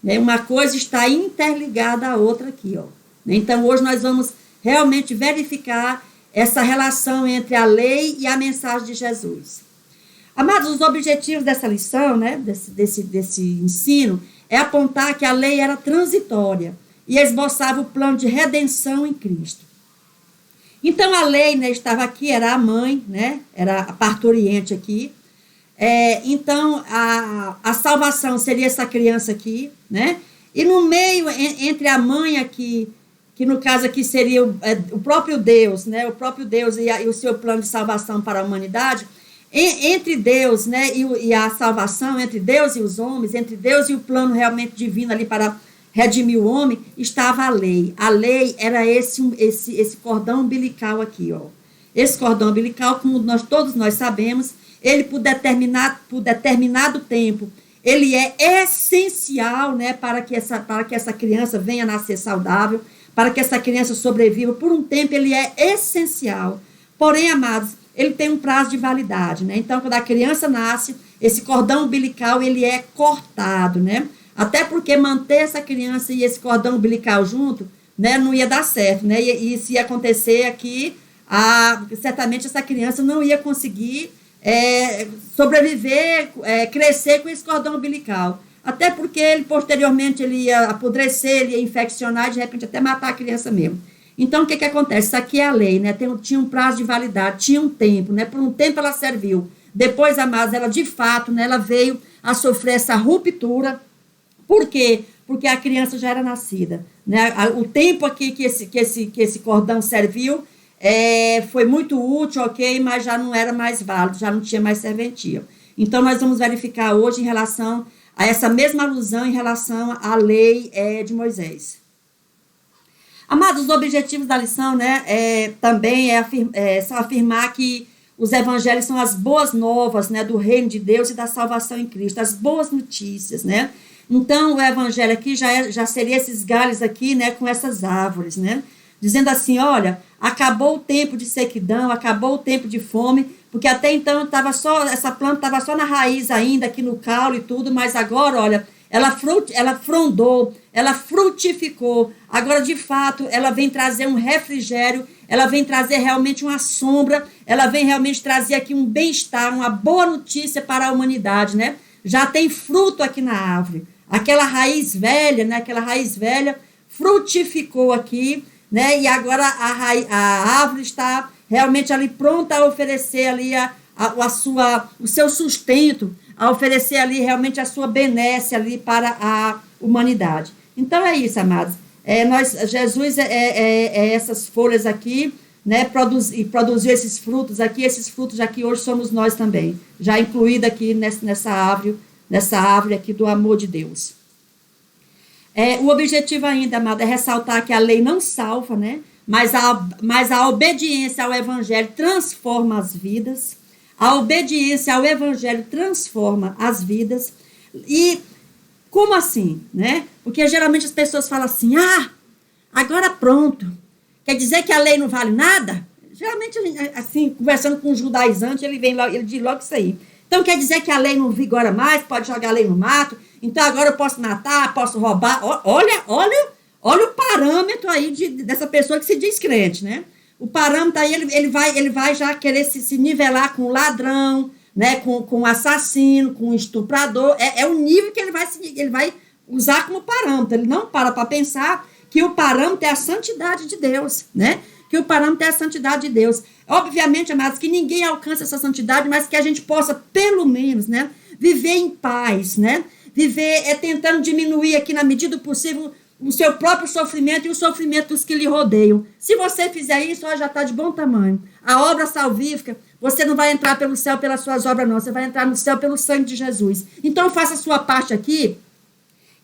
Uma coisa está interligada à outra aqui, ó. Então, hoje nós vamos realmente verificar essa relação entre a lei e a mensagem de Jesus. Amados, os objetivos dessa lição, né? Desse ensino, é apontar que a lei era transitória e esboçava o plano de redenção em Cristo. Então, a lei, né, estava aqui, era a mãe, né, era a parturiente aqui. Então, a salvação seria essa criança aqui, né? E no meio, entre a mãe aqui, que no caso aqui seria o próprio Deus, né? O próprio Deus e o seu plano de salvação para a humanidade, entre Deus, né, e a salvação, entre Deus e os homens, entre Deus e o plano realmente divino ali para redimir o homem, estava a lei. A lei era esse cordão umbilical aqui, ó. Esse cordão umbilical, como todos nós sabemos, ele por determinado tempo, ele é essencial, né, para que essa criança venha a nascer saudável, para que essa criança sobreviva. Por um tempo, ele é essencial. Porém, amados, ele tem um prazo de validade, né? Então, quando a criança nasce, esse cordão umbilical, ele é cortado, né? Até porque manter essa criança e esse cordão umbilical junto, né, não ia dar certo, né? E se ia acontecer aqui, certamente essa criança não ia conseguir sobreviver, crescer com esse cordão umbilical. Até porque ele, posteriormente, ele ia apodrecer, ele ia infeccionar e, de repente, até matar a criança mesmo. Então, o que acontece? Isso aqui é a lei, né? Tinha um prazo de validade, tinha um tempo, né? Por um tempo ela serviu. Depois, amados, ela, de fato, né, ela veio a sofrer essa ruptura. Por quê? Porque a criança já era nascida, né? O tempo aqui que esse cordão serviu foi muito útil, ok, mas já não era mais válido, já não tinha mais serventia. Então, nós vamos verificar hoje em relação a essa mesma alusão em relação à lei de Moisés. Amados, os objetivos da lição, né, também são afirmar que os evangelhos são as boas novas, né, do reino de Deus e da salvação em Cristo, as boas notícias, né? Então, o evangelho aqui já seria esses galhos aqui, né, com essas árvores, né? Dizendo assim, olha, acabou o tempo de sequidão, acabou o tempo de fome, porque até então essa planta estava só na raiz ainda, aqui no caule e tudo, mas agora, olha, ela frondou, ela frutificou. Agora, de fato, ela vem trazer um refrigério, ela vem trazer realmente uma sombra, ela vem realmente trazer aqui um bem-estar, uma boa notícia para a humanidade, né? Já tem fruto aqui na árvore. Aquela raiz velha, né? Aquela raiz velha frutificou aqui, né? E agora a árvore está realmente ali pronta a oferecer ali o seu sustento, a oferecer ali realmente a sua benesse ali para a humanidade. Então é isso, amados. Jesus essas folhas aqui, né, produziu esses frutos aqui hoje somos nós também, já incluída aqui nessa árvore aqui do amor de Deus. O objetivo ainda, amado, é ressaltar que a lei não salva, né, mas a obediência ao evangelho transforma as vidas. A obediência ao evangelho transforma as vidas. E como assim, né? Porque geralmente as pessoas falam assim, agora pronto. Quer dizer que a lei não vale nada? Geralmente, assim, conversando com um judaizante, ele diz logo isso aí. Então, quer dizer que a lei não vigora mais, pode jogar a lei no mato, então agora eu posso matar, posso roubar. Olha o parâmetro aí dessa pessoa que se diz crente, né? O parâmetro aí, ele vai já querer se nivelar com o ladrão, né? Com o assassino, com o estuprador. É o nível que ele vai usar como parâmetro. Ele não para pensar que o parâmetro é a santidade de Deus, né? Que o parâmetro é a santidade de Deus. Obviamente, amados, que ninguém alcança essa santidade, mas que a gente possa, pelo menos, né, viver em paz, né? Viver tentando diminuir aqui, na medida do possível, o seu próprio sofrimento e o sofrimento dos que lhe rodeiam. Se você fizer isso, já está de bom tamanho. A obra salvífica, você não vai entrar pelo céu pelas suas obras, não. Você vai entrar no céu pelo sangue de Jesus. Então, faça a sua parte aqui,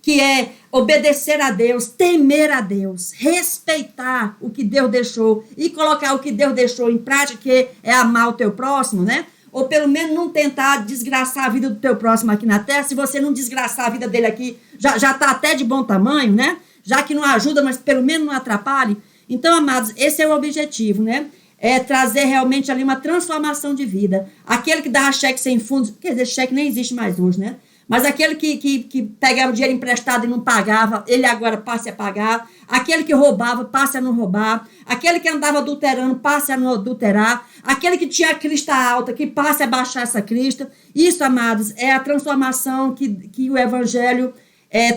que é obedecer a Deus, temer a Deus, respeitar o que Deus deixou e colocar o que Deus deixou em prática, que é amar o teu próximo, né? Ou pelo menos não tentar desgraçar a vida do teu próximo aqui na terra. Se você não desgraçar a vida dele aqui, já está até de bom tamanho, né? Já que não ajuda, mas pelo menos não atrapalhe. Então, amados, esse é o objetivo, né? É trazer realmente ali uma transformação de vida. Aquele que dava cheque sem fundos, quer dizer, cheque nem existe mais hoje, né? Mas aquele que pegava o dinheiro emprestado e não pagava, ele agora passe a pagar. Aquele que roubava, passe a não roubar. Aquele que andava adulterando, passe a não adulterar. Aquele que tinha a crista alta, que passe a baixar essa crista. Isso, amados, é a transformação que o evangelho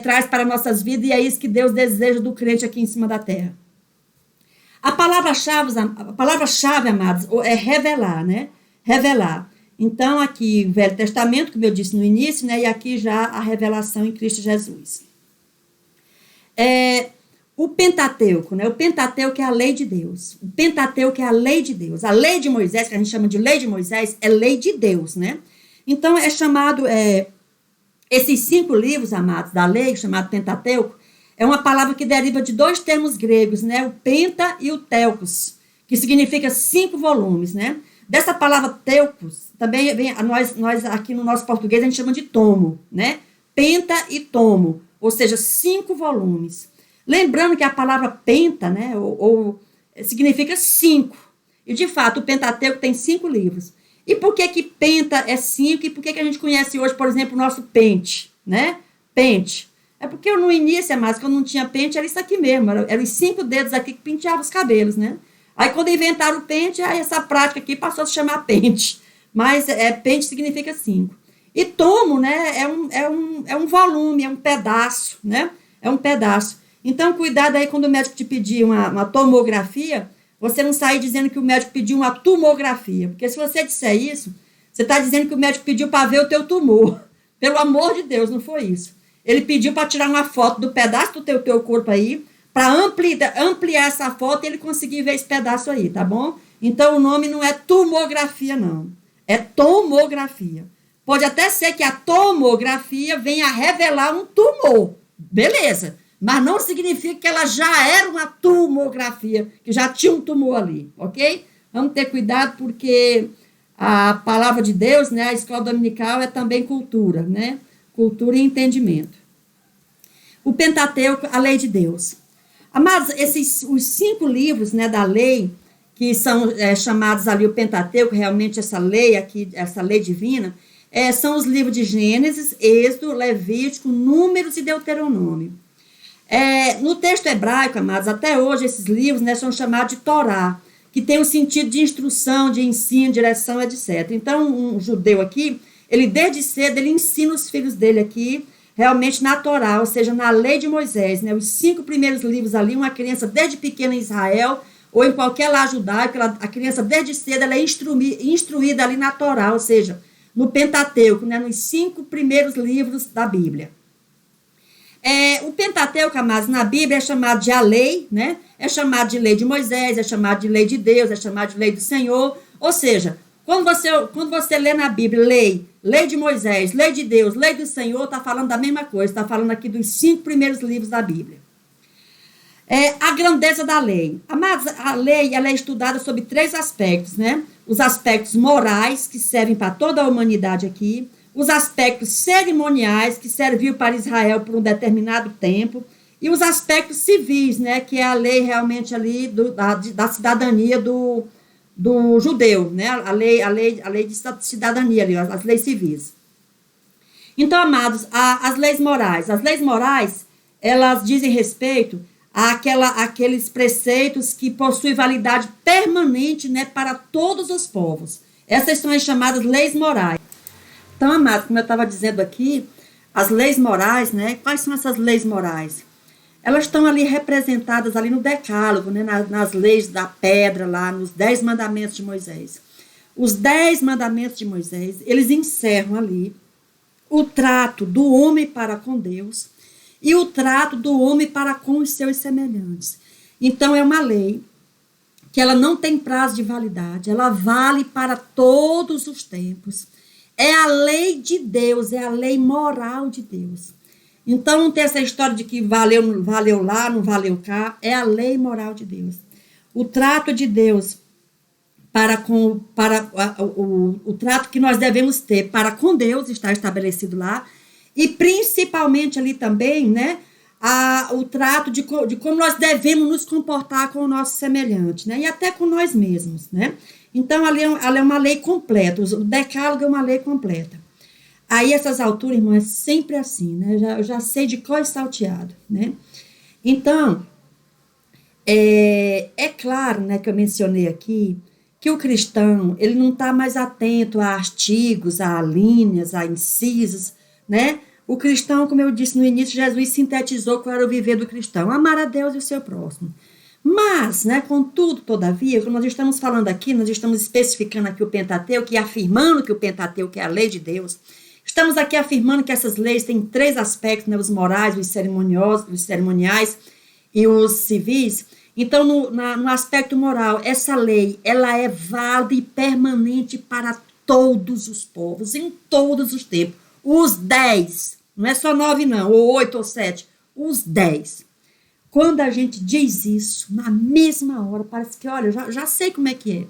traz para nossas vidas, e é isso que Deus deseja do crente aqui em cima da terra. A palavra-chave, amados, é revelar, né? Revelar. Então, aqui o Velho Testamento, como eu disse no início, né, e aqui já a revelação em Cristo Jesus. O Pentateuco, né? O Pentateuco é a lei de Deus. O Pentateuco é a lei de Deus. A lei de Moisés, que a gente chama de lei de Moisés, é lei de Deus, né? Então, é chamado, esses 5 livros, amados, da lei, chamado Pentateuco, é uma palavra que deriva de 2 termos gregos, né? O penta e o telcos, que significa 5 volumes, né? Dessa palavra teucos, também vem, nós aqui no nosso português, a gente chama de tomo, né? Penta e tomo, ou seja, 5 volumes. Lembrando que a palavra penta, né, significa 5. E, de fato, o Pentateuco tem 5 livros. E por que penta é 5? E por que a gente conhece hoje, por exemplo, o nosso pente, né? Pente. É porque no início, quando eu não tinha pente, era isso aqui mesmo. Eram os 5 dedos aqui que penteavam os cabelos, né? Aí, quando inventaram o pente, aí essa prática aqui passou a se chamar pente. Mas pente significa 5. E tomo, né, é um volume, é um pedaço, né? É um pedaço. Então, cuidado aí quando o médico te pedir uma tomografia, você não sair dizendo que o médico pediu uma tumografia. Porque se você disser isso, você está dizendo que o médico pediu para ver o teu tumor. Pelo amor de Deus, não foi isso. Ele pediu para tirar uma foto do pedaço do teu corpo aí, para ampliar essa foto e ele conseguir ver esse pedaço aí, tá bom? Então, o nome não é tomografia, não. É tomografia. Pode até ser que a tomografia venha a revelar um tumor. Beleza. Mas não significa que ela já era uma tomografia, que já tinha um tumor ali, ok? Vamos ter cuidado porque a palavra de Deus, né, a escola dominical é também cultura, né? Cultura e entendimento. O Pentateuco, a lei de Deus. Amados, os 5 livros, né, da lei, que são chamados ali o Pentateuco, realmente essa lei aqui, essa lei divina, são os livros de Gênesis, Êxodo, Levítico, Números e Deuteronômio. No texto hebraico, amados, até hoje esses livros, né, são chamados de Torá, que tem o sentido de instrução, de ensino, direção, etc. Então, um judeu aqui, ele desde cedo, ele ensina os filhos dele aqui, realmente na Torá, ou seja, na lei de Moisés, né, os 5 primeiros livros ali, uma criança desde pequena em Israel, ou em qualquer lar judaico, a criança desde cedo, ela é instruída ali na Torá, ou seja, no Pentateuco, né, nos 5 primeiros livros da Bíblia. O Pentateuco, amados, na Bíblia é chamado de a lei, né? É chamado de lei de Moisés, é chamado de lei de Deus, é chamado de lei do Senhor. Ou seja, quando você lê na Bíblia lei de Moisés, lei de Deus, lei do Senhor, está falando da mesma coisa, está falando aqui dos 5 primeiros livros da Bíblia. A grandeza da lei. Amados, a lei ela é estudada sobre 3 aspectos, né? Os aspectos morais, que servem para toda a humanidade aqui, os aspectos cerimoniais, que serviu para Israel por um determinado tempo, e os aspectos civis, né, que é a lei realmente ali da cidadania do judeu, né, a lei de cidadania, ali, as leis civis. Então, amados, as leis morais, elas dizem respeito àqueles preceitos que possuem validade permanente, né, para todos os povos. Essas são as chamadas leis morais. Então, amados, como eu estava dizendo aqui, as leis morais, né? Quais são essas leis morais? Elas estão ali representadas ali no decálogo, né? Nas leis da pedra, lá nos 10 mandamentos de Moisés. Os 10 mandamentos de Moisés, eles encerram ali o trato do homem para com Deus e o trato do homem para com os seus semelhantes. Então, é uma lei que ela não tem prazo de validade, ela vale para todos os tempos. É a lei de Deus, é a lei moral de Deus. Então, não tem essa história de que valeu lá, não valeu cá. É a lei moral de Deus. O trato de Deus o trato que nós devemos ter para com Deus está estabelecido lá. E principalmente ali também, né, o trato de como nós devemos nos comportar com o nosso semelhante, né, e até com nós mesmos, né. Então, ali é uma lei completa, o decálogo é uma lei completa. Aí, essas alturas, irmão, é sempre assim, né? Eu já sei de cor e salteado, né? Então, é claro, né, que eu mencionei aqui, que o cristão, ele não está mais atento a artigos, a linhas, a incisos, né? O cristão, como eu disse no início, Jesus sintetizou qual era o viver do cristão, amar a Deus e o seu próximo. Mas, né, contudo, todavia, como nós estamos falando aqui, nós estamos especificando aqui o Pentateuco e afirmando que o Pentateuco é a lei de Deus. Estamos aqui afirmando que essas leis têm 3 aspectos, né, os morais, os cerimoniais e os civis. Então, no aspecto moral, essa lei, ela é válida e permanente para todos os povos, em todos os tempos. Os 10, não é só 9 não, ou 8 ou 7, os 10. Quando a gente diz isso, na mesma hora, parece que, olha, já sei como é que é.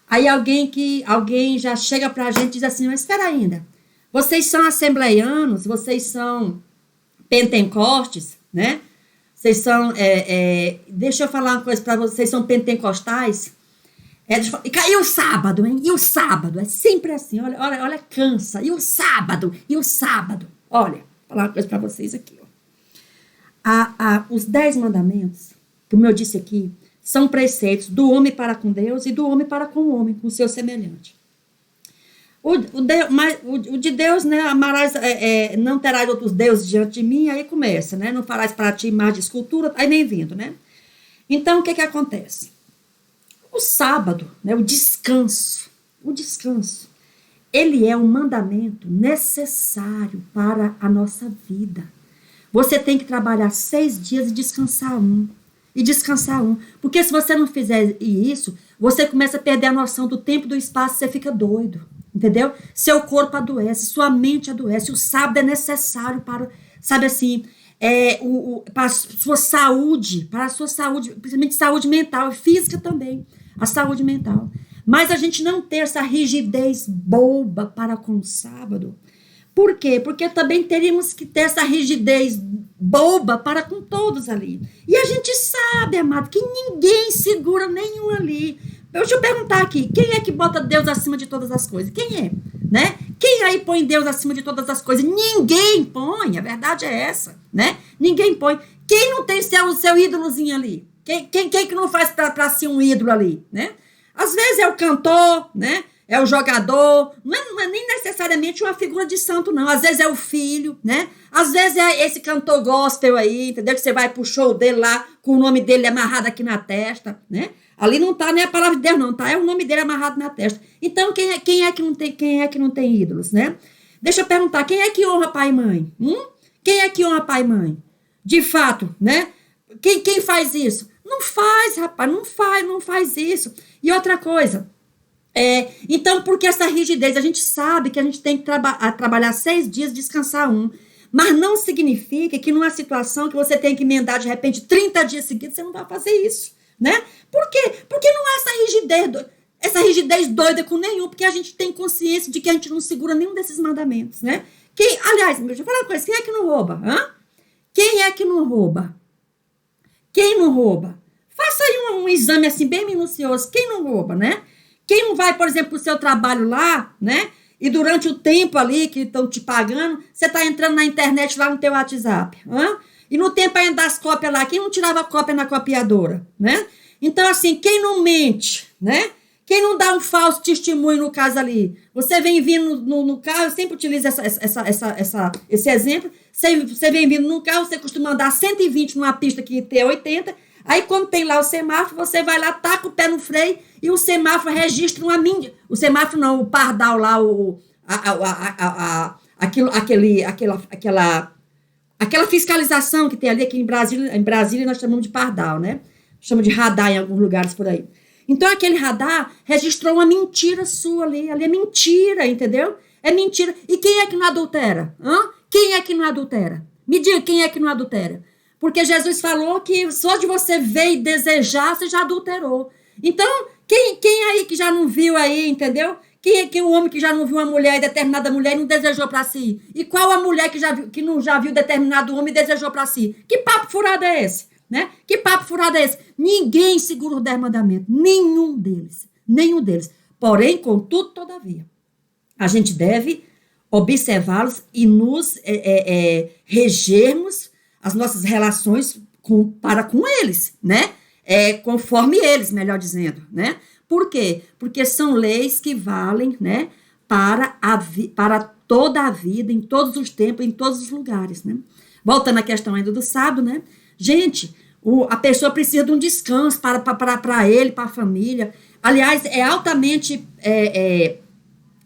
Aí alguém já chega para a gente e diz assim, mas espera ainda, vocês são assembleianos, vocês são pentecostes, né? Vocês são, deixa eu falar uma coisa para vocês, são pentecostais? E o sábado, hein? E o sábado? É sempre assim, olha, cansa. E o sábado? E o sábado? Olha, vou falar uma coisa para vocês aqui. Ó. Os 10 mandamentos, como eu disse aqui, são preceitos do homem para com Deus e do homem para com o homem, com o seu semelhante. O de Deus, né, amarás, não terás outros deuses diante de mim, aí começa, né, não farás para ti imagem de escultura, aí nem vindo, né. Então, o que acontece? O sábado, né, o descanso, ele é um mandamento necessário para a nossa vida. Você tem que trabalhar 6 dias e descansar um. Porque se você não fizer isso, você começa a perder a noção do tempo e do espaço, você fica doido. Entendeu? Seu corpo adoece, sua mente adoece. O sábado é necessário para, sabe assim, para a sua saúde, principalmente saúde mental e física também, a saúde mental. Mas a gente não ter essa rigidez boba para com o sábado. Por quê? Porque também teríamos que ter essa rigidez boba para com todos ali. E a gente sabe, amado, que ninguém segura nenhum ali. Deixa eu perguntar aqui, quem é que bota Deus acima de todas as coisas? Quem é? Né? Quem aí põe Deus acima de todas as coisas? Ninguém põe, a verdade é essa, né? Ninguém põe. Quem não tem seu ídolozinho ali? Quem que não faz para si um ídolo ali, né? Às vezes é o cantor, né? É o jogador, não é nem necessariamente uma figura de santo, não. Às vezes é o filho, né? Às vezes é esse cantor gospel aí, entendeu? Que você vai pro show dele lá, com o nome dele amarrado aqui na testa, né? Ali não tá nem a palavra de Deus, não, tá? É o nome dele amarrado na testa. Então, quem é que não tem ídolos, né? Deixa eu perguntar, quem é que honra pai e mãe? Quem é que honra pai e mãe? De fato, né? Quem faz isso? Não faz, rapaz, não faz isso. E outra coisa, então, por que essa rigidez? A gente sabe que a gente tem que trabalhar 6 dias, descansar um. Mas não significa que numa situação que você tem que emendar de repente 30 dias seguidos, você não vai fazer isso, né? Por quê? Porque não é essa rigidez doida com nenhum, porque a gente tem consciência de que a gente não segura nenhum desses mandamentos, né? Aliás, deixa eu falar uma coisa, quem é que não rouba? Quem é que não rouba? Quem não rouba? Faça aí um exame assim bem minucioso, quem não rouba, né? Quem não vai, por exemplo, para o seu trabalho lá, né? E durante o tempo ali que estão te pagando, você está entrando na internet lá no teu WhatsApp. E no tempo ainda das cópias lá, quem não tirava cópia na copiadora, né? Então, assim, quem não mente, né? Quem não dá um falso testemunho no caso ali? Você vem vindo no carro, eu sempre utilizo esse exemplo. Você vem vindo no carro, você costuma andar 120 numa pista que tem 80. Aí, quando tem lá o semáforo, você vai lá, taca o pé no freio e o semáforo registra uma mídia. O semáforo não, o pardal lá, aquela fiscalização que tem ali, aqui em Brasília nós chamamos de pardal, né? Chama de radar em alguns lugares por aí. Então, aquele radar registrou uma mentira sua ali é mentira, entendeu? É mentira. E quem é que não adultera? Quem é que não adultera? Me diga quem é que não adultera. Porque Jesus falou que só de você ver e desejar, você já adulterou. Então, quem aí que já não viu aí, entendeu? Quem é que o homem que já não viu uma mulher, determinada mulher, e não desejou para si? E qual a mulher que não já viu determinado homem e desejou para si? Que papo furado é esse? Né? Que papo furado é esse? Ninguém segura os 10 mandamentos. Nenhum deles. Porém, contudo, todavia, a gente deve observá-los e nos regermos as nossas relações para com eles, né? Conforme eles, melhor dizendo, né? Por quê? Porque são leis que valem, né? Para toda a vida, em todos os tempos, em todos os lugares, né? Voltando à questão ainda do sábado, né? Gente, a pessoa precisa de um descanso para ele, para a família. Aliás, é altamente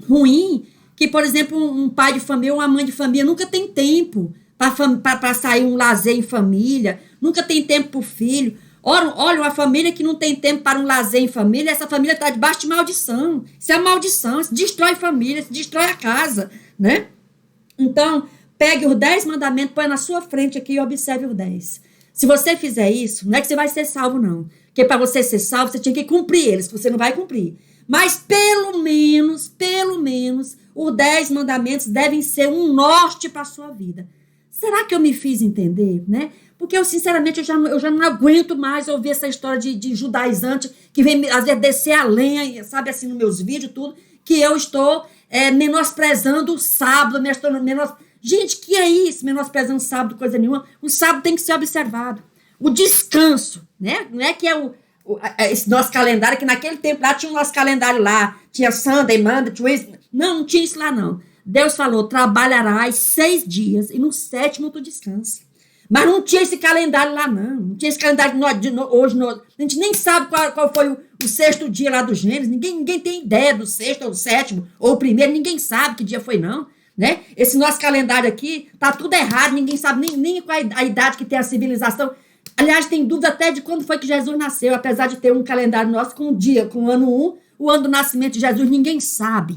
ruim que, por exemplo, um pai de família, uma mãe de família nunca tem tempo para sair um lazer em família, nunca tem tempo para o filho. Olha, uma família que não tem tempo para um lazer em família, essa família está debaixo de maldição. Isso é maldição, isso destrói família, isso destrói a casa, né? Então, pegue os 10 mandamentos, põe na sua frente aqui e observe os 10. Se você fizer isso, não é que você vai ser salvo, não. Porque para você ser salvo, você tinha que cumprir eles, que você não vai cumprir. Mas pelo menos, os 10 mandamentos devem ser um norte para a sua vida. Será que eu me fiz entender, né? Porque eu, sinceramente, eu já não aguento mais ouvir essa história de judaizante que vem, às vezes, descer a lenha, sabe, assim, nos meus vídeos, tudo, que eu estou menosprezando o sábado, Gente, que é isso? Menosprezando o sábado, coisa nenhuma. O sábado tem que ser observado. O descanso, né? Não é que é esse nosso calendário, que naquele tempo lá tinha o nosso calendário lá, tinha Sunday, Monday, Tuesday. Não tinha isso lá, não. Deus falou, trabalharás 6 dias e no 7º tu descansa. Mas não tinha esse calendário lá, não. Não tinha esse calendário hoje. A gente nem sabe qual foi o 6º dia lá do Gênesis. Ninguém tem ideia do 6º, ou 7º, ou o 1º. Ninguém sabe que dia foi, não. Né? Esse nosso calendário aqui tá tudo errado. Ninguém sabe nem qual a idade que tem a civilização. Aliás, tem dúvida até de quando foi que Jesus nasceu. Apesar de ter um calendário nosso com o ano 1, o ano do nascimento de Jesus. Ninguém sabe.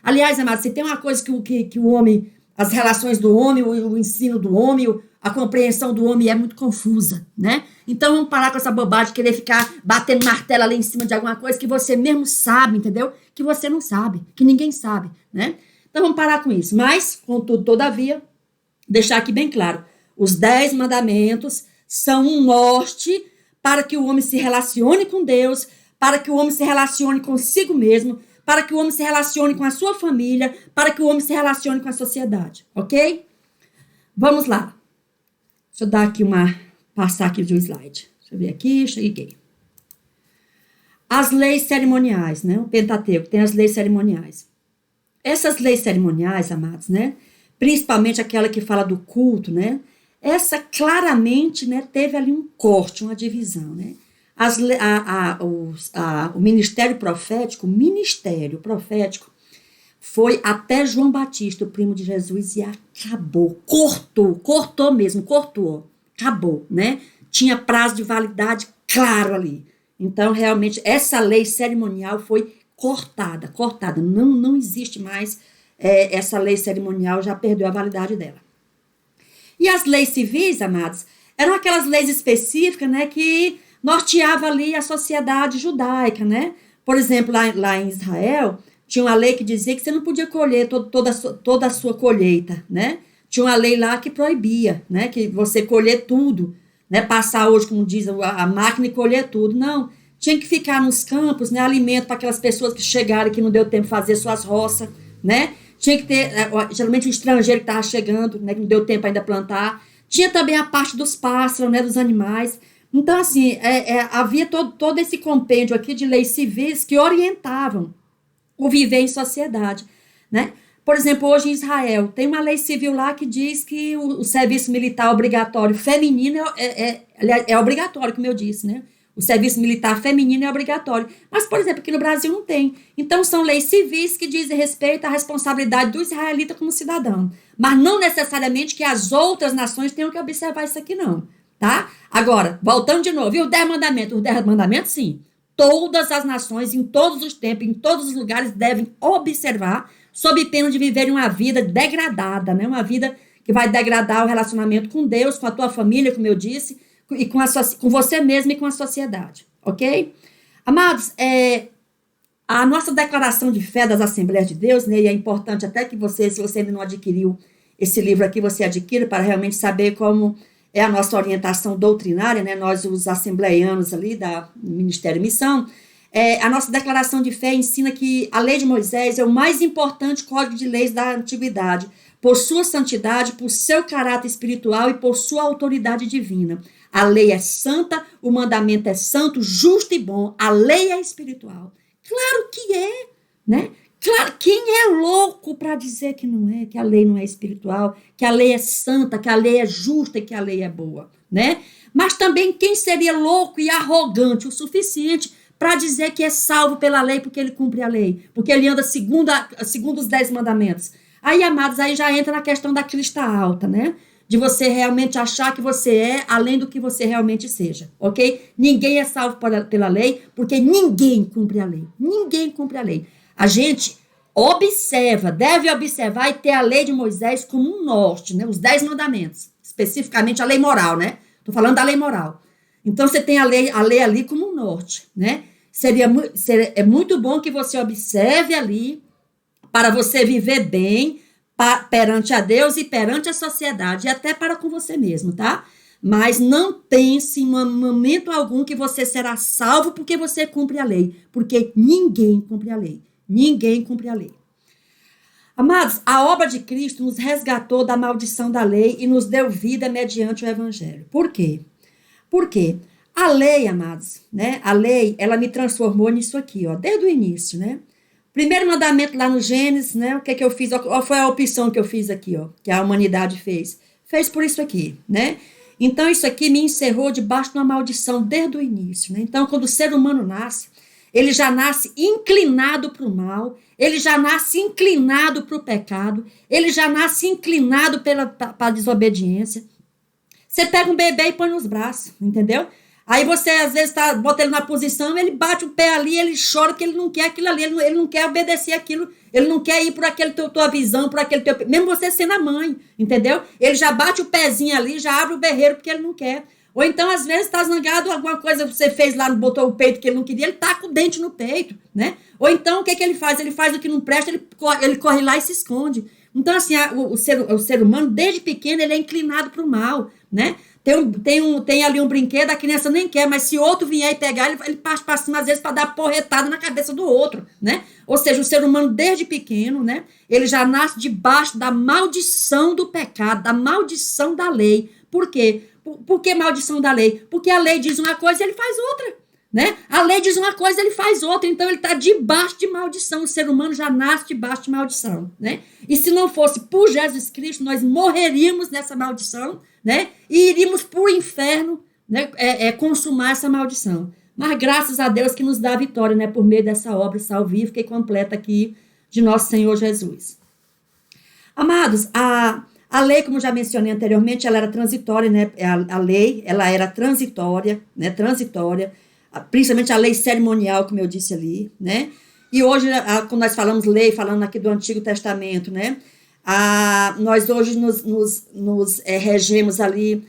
Aliás, amados, se tem uma coisa que o homem, as relações do homem, o ensino do homem, a compreensão do homem é muito confusa, né? Então vamos parar com essa bobagem de querer ficar batendo martelo ali em cima de alguma coisa que você mesmo sabe, entendeu? Que você não sabe, que ninguém sabe, né? Então vamos parar com isso. Mas, contudo, todavia, deixar aqui bem claro, os 10 mandamentos são um norte para que o homem se relacione com Deus, para que o homem se relacione consigo mesmo, para que o homem se relacione com a sua família, para que o homem se relacione com a sociedade, ok? Vamos lá. Deixa eu dar aqui passar aqui de um slide. Deixa eu ver aqui, cheguei. As leis cerimoniais, né? O Pentateuco tem as leis cerimoniais. Essas leis cerimoniais, amados, né? Principalmente aquela que fala do culto, né? Essa claramente, né, teve ali um corte, uma divisão, né? O ministério profético foi até João Batista, o primo de Jesus, e acabou, cortou mesmo, acabou, né? Tinha prazo de validade claro ali. Então, realmente, essa lei cerimonial foi cortada, não existe mais essa lei cerimonial, já perdeu a validade dela. E as leis civis, amados, eram aquelas leis específicas, né, que norteava ali a sociedade judaica, né? Por exemplo, lá em Israel, tinha uma lei que dizia que você não podia colher toda a sua colheita, né? Tinha uma lei lá que proibia, né? Que você colher tudo, né? Passar hoje, como diz a máquina, e colher tudo. Não, tinha que ficar nos campos, né? Alimento para aquelas pessoas que chegaram e que não deu tempo de fazer suas roças, né? Tinha que ter, geralmente, o estrangeiro que estava chegando, né? Que não deu tempo ainda de plantar. Tinha também a parte dos pássaros, né? Dos animais. Então, assim, havia todo esse compêndio aqui de leis civis que orientavam o viver em sociedade, né? Por exemplo, hoje em Israel, tem uma lei civil lá que diz que o serviço militar obrigatório feminino é obrigatório, como eu disse, né? O serviço militar feminino é obrigatório. Mas, por exemplo, aqui no Brasil não tem. Então, são leis civis que dizem respeito à responsabilidade do israelita como cidadão. Mas não necessariamente que as outras nações tenham que observar isso aqui, não. Tá? Agora, voltando de novo, e os 10 mandamentos? Os 10 mandamentos, sim. Todas as nações, em todos os tempos, em todos os lugares, devem observar, sob pena de viverem uma vida degradada, né? Uma vida que vai degradar o relacionamento com Deus, com a tua família, como eu disse, e com você mesmo e com a sociedade, ok? Amados, a nossa declaração de fé das Assembleias de Deus, né? E é importante até que você, se você ainda não adquiriu esse livro aqui, você adquira para realmente saber como é a nossa orientação doutrinária, né? Nós, os assembleianos ali do Ministério Missão, a nossa declaração de fé ensina que a lei de Moisés é o mais importante código de leis da antiguidade, por sua santidade, por seu caráter espiritual e por sua autoridade divina. A lei é santa, o mandamento é santo, justo e bom. A lei é espiritual. Claro que é, né? Claro, quem é louco para dizer que não é, que a lei não é espiritual, que a lei é santa, que a lei é justa e que a lei é boa, né? Mas também quem seria louco e arrogante o suficiente para dizer que é salvo pela lei porque ele cumpre a lei, porque ele anda segundo os 10 mandamentos. Aí, amados, aí já entra na questão da crista alta, né? De você realmente achar que você é além do que você realmente seja, ok? Ninguém é salvo pela lei porque ninguém cumpre a lei. Ninguém cumpre a lei. A gente deve observar e ter a lei de Moisés como um norte, né? Os 10 mandamentos, especificamente a lei moral, né? Estou falando da lei moral. Então, você tem a lei ali como um norte, né? É muito bom que você observe ali para você viver bem perante a Deus e perante a sociedade, e até para com você mesmo, tá? Mas não pense em momento algum que você será salvo porque você cumpre a lei, porque ninguém cumpre a lei. Ninguém cumpre a lei. Amados, a obra de Cristo nos resgatou da maldição da lei e nos deu vida mediante o evangelho. Por quê? Porque a lei, amados, né? A lei, ela me transformou nisso aqui, ó, desde o início, né? Primeiro mandamento lá no Gênesis, né? O que eu fiz? Qual foi a opção que eu fiz aqui, ó? Que a humanidade fez? Fez por isso aqui, né? Então, isso aqui me encerrou debaixo de uma maldição desde o início, né? Então, quando o ser humano nasce, ele já nasce inclinado para o mal, ele já nasce inclinado para o pecado, ele já nasce inclinado para a desobediência. Você pega um bebê e põe nos braços, entendeu? Aí você, às vezes, bota ele na posição, ele bate o pé ali, ele chora porque ele não quer aquilo ali, ele não quer obedecer aquilo, ele não quer ir por aquele tua visão, por aquele teu... Mesmo você sendo a mãe, entendeu? Ele já bate o pezinho ali, já abre o berreiro porque ele não quer. Ou então, às vezes, está zangado, alguma coisa que você fez lá, botou o peito que ele não queria, ele taca o dente no peito, né? Ou então, o que ele faz? Ele faz o que não presta, ele corre lá e se esconde. Então, assim, o ser humano, desde pequeno, ele é inclinado para o mal, né? Tem ali um brinquedo, a criança nem quer, mas se outro vier e pegar, ele passa para cima, às vezes, para dar porretada na cabeça do outro, né? Ou seja, o ser humano, desde pequeno, né? Ele já nasce debaixo da maldição do pecado, da maldição da lei. Por quê? Por que maldição da lei? Porque a lei diz uma coisa e ele faz outra, né? A lei diz uma coisa e ele faz outra, então ele está debaixo de maldição. O ser humano já nasce debaixo de maldição, né? E se não fosse por Jesus Cristo, nós morreríamos nessa maldição, né? E iríamos para o inferno, né? Consumar essa maldição. Mas graças a Deus que nos dá a vitória, né? Por meio dessa obra salvífica e completa aqui de nosso Senhor Jesus. Amados, a lei, como já mencionei anteriormente, ela era transitória, né? A lei, ela era transitória, né? Transitória, principalmente a lei cerimonial, como eu disse ali, né? E hoje, quando nós falamos lei, falando aqui do Antigo Testamento, né? Nós hoje nos regemos ali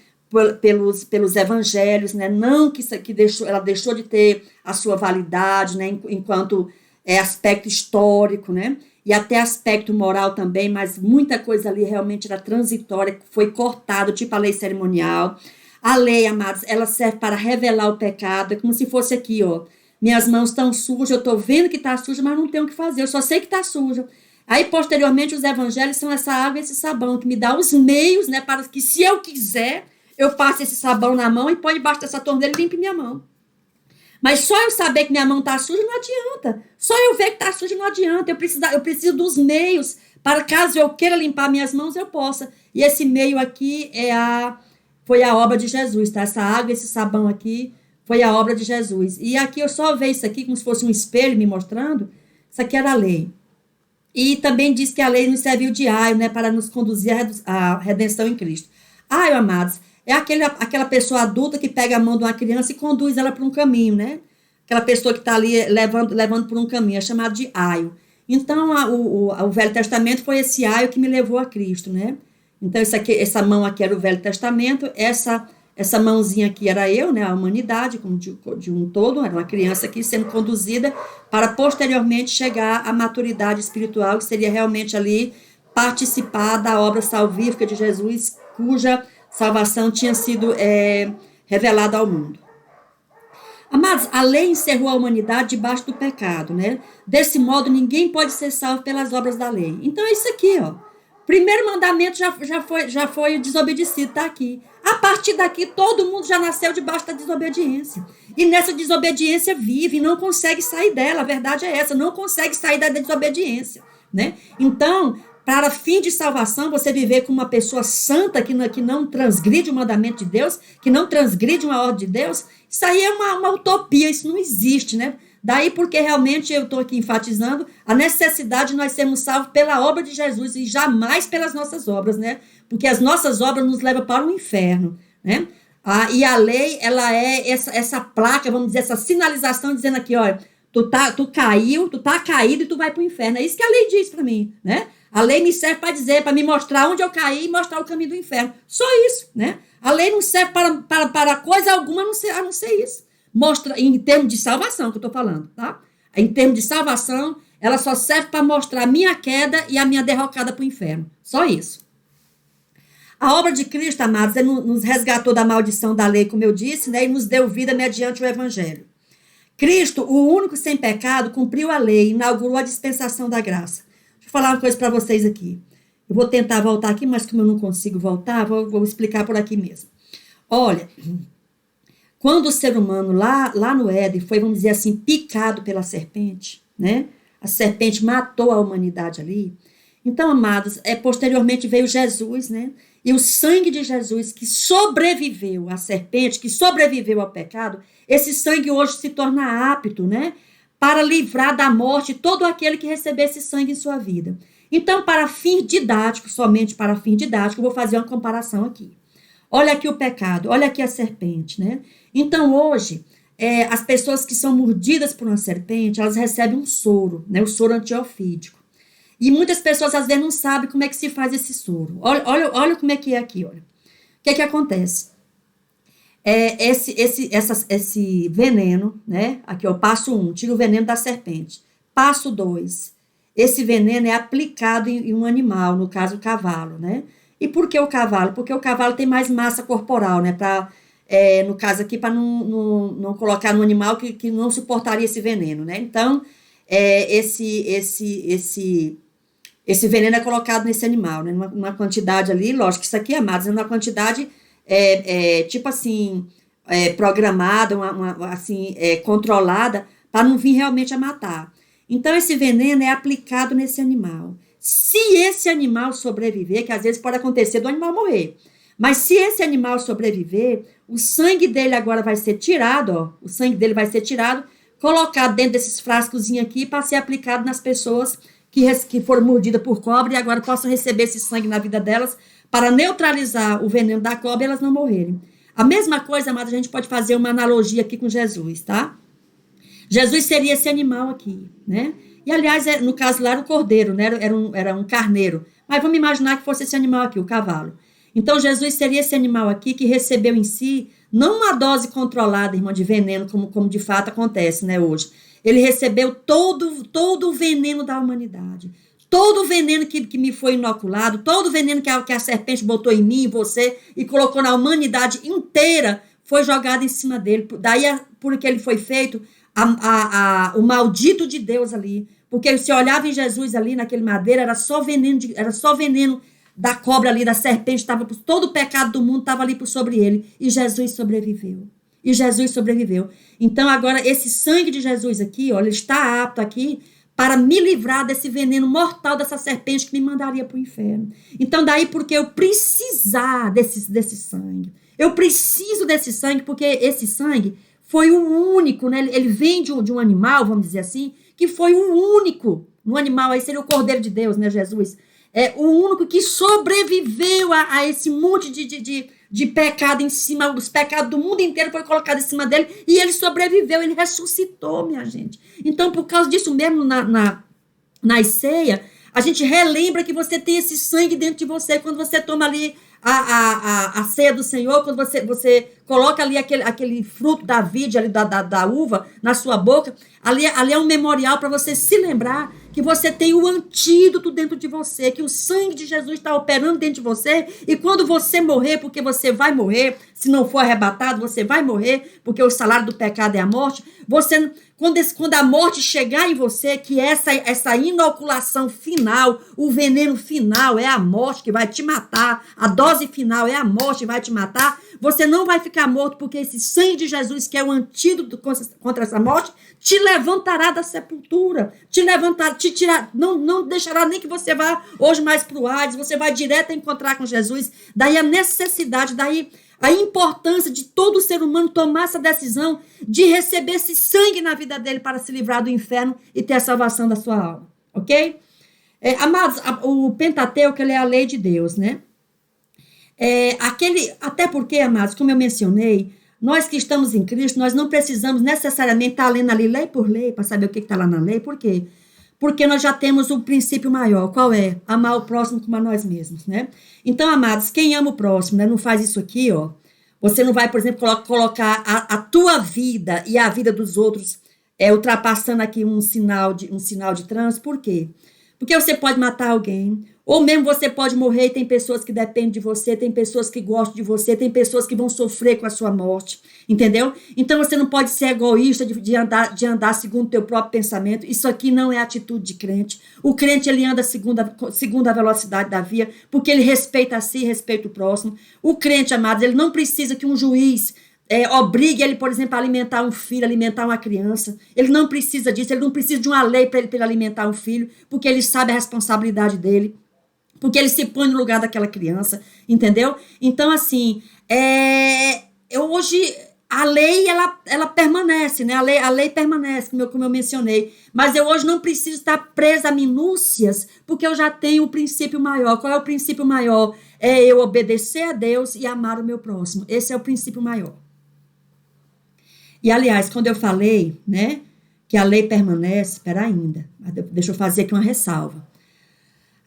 pelos evangelhos, né? Não que isso aqui ela deixou de ter a sua validade, né? Enquanto aspecto histórico, né? E até aspecto moral também, mas muita coisa ali realmente era transitória, foi cortado, tipo a lei cerimonial. A lei, amados, ela serve para revelar o pecado, é como se fosse aqui, ó, minhas mãos estão sujas, eu estou vendo que está suja, mas não tenho o que fazer, eu só sei que está suja. Aí, posteriormente, os evangelhos são essa água e esse sabão, que me dá os meios, né, para que, se eu quiser, eu passe esse sabão na mão e põe debaixo dessa torneira e limpe minha mão. Mas só eu saber que minha mão está suja não adianta. Só eu ver que está suja não adianta. Eu preciso dos meios para, caso eu queira limpar minhas mãos, eu possa. E esse meio aqui foi a obra de Jesus, tá? Essa água, esse sabão aqui, foi a obra de Jesus. E aqui eu só vejo isso aqui como se fosse um espelho me mostrando. Isso aqui era a lei. E também diz que a lei nos serviu de aio, né? Para nos conduzir à redenção em Cristo. Aio, amados, é aquela pessoa adulta que pega a mão de uma criança e conduz ela para um caminho, né? Aquela pessoa que está ali levando por um caminho, é chamado de aio. Então, o Velho Testamento foi esse aio que me levou a Cristo, né? Então, essa mão aqui era o Velho Testamento, essa mãozinha aqui era eu, né? A humanidade, como de um todo, era uma criança aqui sendo conduzida para posteriormente chegar à maturidade espiritual, que seria realmente ali participar da obra salvífica de Jesus, cuja salvação tinha sido revelada ao mundo. Amados, a lei encerrou a humanidade debaixo do pecado, né? Desse modo, ninguém pode ser salvo pelas obras da lei. Então, é isso aqui, ó. Primeiro mandamento já foi desobedecido, tá aqui. A partir daqui, todo mundo já nasceu debaixo da desobediência. E nessa desobediência vive e não consegue sair dela. A verdade é essa, não consegue sair da desobediência, né? Então, para fim de salvação, você viver como uma pessoa santa que não transgride o mandamento de Deus, que não transgride uma ordem de Deus, isso aí é uma utopia, isso não existe, né? Daí porque realmente eu estou aqui enfatizando a necessidade de nós sermos salvos pela obra de Jesus e jamais pelas nossas obras, né? Porque as nossas obras nos levam para o inferno, né? E a lei, ela é essa placa, vamos dizer, essa sinalização dizendo aqui, olha, tu tá caído e tu vai para o inferno. É isso que a lei diz para mim, né? A lei me serve para dizer, para me mostrar onde eu caí e mostrar o caminho do inferno. Só isso, né? A lei não serve para coisa alguma a não ser isso. mostra, em termos de salvação que eu estou falando, tá? Em termos de salvação, ela só serve para mostrar a minha queda e a minha derrocada para o inferno. Só isso. A obra de Cristo, amados, nos resgatou da maldição da lei, como eu disse, né, e nos deu vida mediante o evangelho. Cristo, o único sem pecado, cumpriu a lei, inaugurou a dispensação da graça. Deixa eu falar uma coisa para vocês aqui. Eu vou tentar voltar aqui, mas como eu não consigo voltar, vou explicar por aqui mesmo. Olha, quando o ser humano lá no Éden foi, vamos dizer assim, picado pela serpente, né? A serpente matou a humanidade ali. Então, amados, posteriormente veio Jesus, né? E o sangue de Jesus que sobreviveu à serpente, que sobreviveu ao pecado, esse sangue hoje se torna apto, né? Para livrar da morte todo aquele que receber esse sangue em sua vida. Então, para fim didático, somente para fim didático, eu vou fazer uma comparação aqui. Olha aqui o pecado, olha aqui a serpente, né? Então, hoje, as pessoas que são mordidas por uma serpente, elas recebem um soro, né? O soro antiofídico. E muitas pessoas, às vezes, não sabem como é que se faz esse soro. Olha como é que é aqui, olha. O que é que acontece? Esse veneno, né? Aqui, ó, passo 1, tira o veneno da serpente. Passo 2, esse veneno é aplicado em um animal, no caso, o cavalo, né? E por que o cavalo? Porque o cavalo tem mais massa corporal, né? No caso aqui, para não colocar no animal que não suportaria esse veneno, né? Então, esse veneno é colocado nesse animal, né? Numa quantidade ali, lógico que isso aqui, amados, é uma quantidade, tipo assim, programada, controlada, para não vir realmente a matar. Então, esse veneno é aplicado nesse animal. Se esse animal sobreviver, que às vezes pode acontecer do animal morrer, mas se esse animal sobreviver, o sangue dele agora vai ser tirado, ó, o sangue dele vai ser tirado, colocado dentro desses frascozinhos aqui para ser aplicado nas pessoas que foram mordidas por cobra e agora possam receber esse sangue na vida delas para neutralizar o veneno da cobra e elas não morrerem. A mesma coisa, amada, a gente pode fazer uma analogia aqui com Jesus, tá? Jesus seria esse animal aqui, né? E, aliás, no caso lá era o cordeiro, né? Era um carneiro. Mas vamos imaginar que fosse esse animal aqui, o cavalo. Então, Jesus seria esse animal aqui que recebeu em si, não uma dose controlada, irmão, de veneno, como de fato acontece, né, hoje. Ele recebeu todo o veneno da humanidade. Todo o veneno que me foi inoculado, todo o veneno que a serpente botou em mim, em você, e colocou na humanidade inteira, foi jogado em cima dele. Daí, porque ele foi feito, o maldito de Deus ali. Porque se olhava em Jesus ali, naquele madeiro, era só veneno da cobra ali, da serpente, todo o pecado do mundo estava ali por sobre ele. E Jesus sobreviveu. Então, agora, esse sangue de Jesus aqui, olha, ele está apto aqui para me livrar desse veneno mortal dessa serpente que me mandaria para o inferno. Então, daí porque eu precisar desse sangue. Eu preciso desse sangue porque esse sangue foi o único, né? Ele vem de um animal, vamos dizer assim, que foi o único. No animal aí seria o Cordeiro de Deus, né, Jesus? O único que sobreviveu a esse monte de pecado em cima, os pecados do mundo inteiro foi colocado em cima dele, e ele sobreviveu, ele ressuscitou, minha gente. Então, por causa disso mesmo, na ceia, a gente relembra que você tem esse sangue dentro de você, quando você toma ali a ceia do Senhor, quando você coloca ali aquele fruto da vide, ali da uva, na sua boca, ali é um memorial para você se lembrar que você tem o antídoto dentro de você, que o sangue de Jesus está operando dentro de você, e quando você morrer, porque você vai morrer, se não for arrebatado, você vai morrer, porque o salário do pecado é a morte, quando a morte chegar em você, que essa inoculação final, o veneno final é a morte que vai te matar, a dose final é a morte que vai te matar, você não vai ficar morto, porque esse sangue de Jesus, que é o antídoto contra essa morte, te levantará da sepultura, te tirar, não deixará nem que você vá hoje mais para o Hades, você vai direto a encontrar com Jesus. Daí a necessidade, daí a importância de todo ser humano tomar essa decisão de receber esse sangue na vida dele para se livrar do inferno e ter a salvação da sua alma, ok? Amados, o Pentateuco, ele é a lei de Deus, né? Até porque, amados, como eu mencionei, nós que estamos em Cristo, nós não precisamos necessariamente estar lendo ali lei por lei para saber o que está lá na lei. Por quê? Porque nós já temos um princípio maior. Qual é? Amar o próximo como a nós mesmos, né? Então, amados, quem ama o próximo, né, não faz isso aqui, ó. Você não vai, por exemplo, colocar a tua vida e a vida dos outros ultrapassando aqui um sinal de trânsito. Por quê? Porque você pode matar alguém, ou mesmo você pode morrer e tem pessoas que dependem de você, tem pessoas que gostam de você, tem pessoas que vão sofrer com a sua morte, entendeu? Então você não pode ser egoísta de andar segundo o teu próprio pensamento. Isso aqui não é atitude de crente. O crente, ele anda segundo a velocidade da via, porque ele respeita a si, respeita o próximo. O crente, amados, ele não precisa que um juiz obrigue ele, por exemplo, a alimentar um filho, alimentar uma criança. Ele não precisa disso, ele não precisa de uma lei para ele alimentar um filho, porque ele sabe a responsabilidade dele, porque ele se põe no lugar daquela criança, entendeu? Então, assim, hoje a lei, ela permanece, né? A lei permanece, como eu mencionei, mas eu hoje não preciso estar presa a minúcias, porque eu já tenho o princípio maior. Qual é o princípio maior? É eu obedecer a Deus e amar o meu próximo. Esse é o princípio maior. E, aliás, quando eu falei, né, que a lei permanece, espera ainda, deixa eu fazer aqui uma ressalva.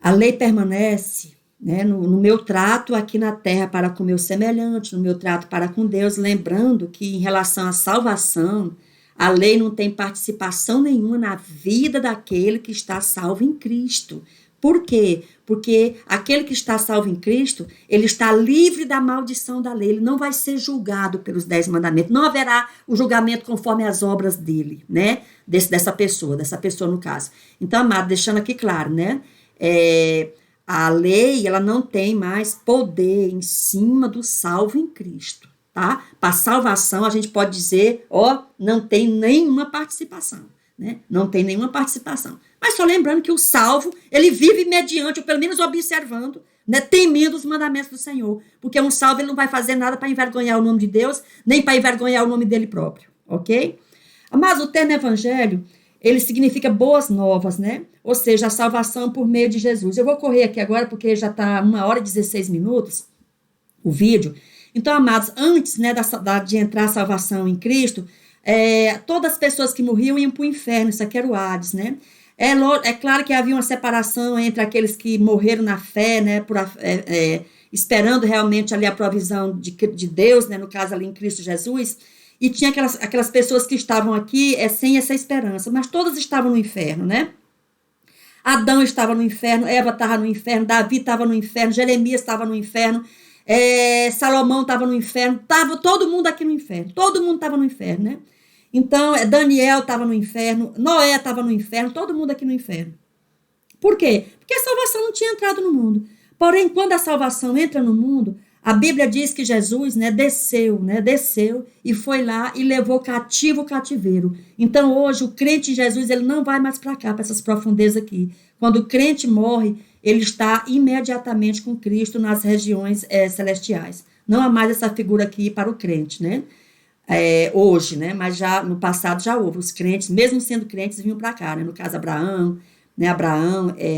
A lei permanece, né, no meu trato aqui na terra para com o meu semelhante, no meu trato para com Deus, lembrando que em relação à salvação, a lei não tem participação nenhuma na vida daquele que está salvo em Cristo. Por quê? Porque aquele que está salvo em Cristo, ele está livre da maldição da lei, ele não vai ser julgado pelos 10 mandamentos, não haverá o julgamento conforme as obras dele, né? Dessa pessoa no caso. Então, amado, deixando aqui claro, né? A lei, ela não tem mais poder em cima do salvo em Cristo, tá? Para salvação, a gente pode dizer, não tem nenhuma participação, né? Não tem nenhuma participação. Mas só lembrando que o salvo, ele vive mediante, ou pelo menos observando, né, temendo os mandamentos do Senhor. Porque um salvo, ele não vai fazer nada para envergonhar o nome de Deus, nem para envergonhar o nome dele próprio, ok? Mas o termo evangelho, ele significa boas novas, né? Ou seja, a salvação por meio de Jesus. Eu vou correr aqui agora, porque já está 1h16 o vídeo. Então, amados, antes, né, de entrar a salvação em Cristo, todas as pessoas que morriam iam para o inferno, isso aqui era o Hades, né? É claro que havia uma separação entre aqueles que morreram na fé, né, esperando realmente ali a provisão de Deus, né, no caso ali em Cristo Jesus, e tinha aquelas pessoas que estavam aqui sem essa esperança, mas todas estavam no inferno, né? Adão estava no inferno, Eva estava no inferno, Davi estava no inferno, Jeremias estava no inferno, Salomão estava no inferno, estava todo mundo aqui no inferno, todo mundo estava no inferno, né? Então, Daniel estava no inferno, Noé estava no inferno, todo mundo aqui no inferno. Por quê? Porque a salvação não tinha entrado no mundo. Porém, quando a salvação entra no mundo, a Bíblia diz que Jesus, né, desceu e foi lá e levou cativo o cativeiro. Então, hoje, o crente em Jesus, ele não vai mais para cá, para essas profundezas aqui. Quando o crente morre, ele está imediatamente com Cristo nas regiões celestiais. Não há mais essa figura aqui para o crente, né? Hoje, né? Mas já no passado já houve. Os crentes, mesmo sendo crentes, vinham para cá, né? No caso, Abraão,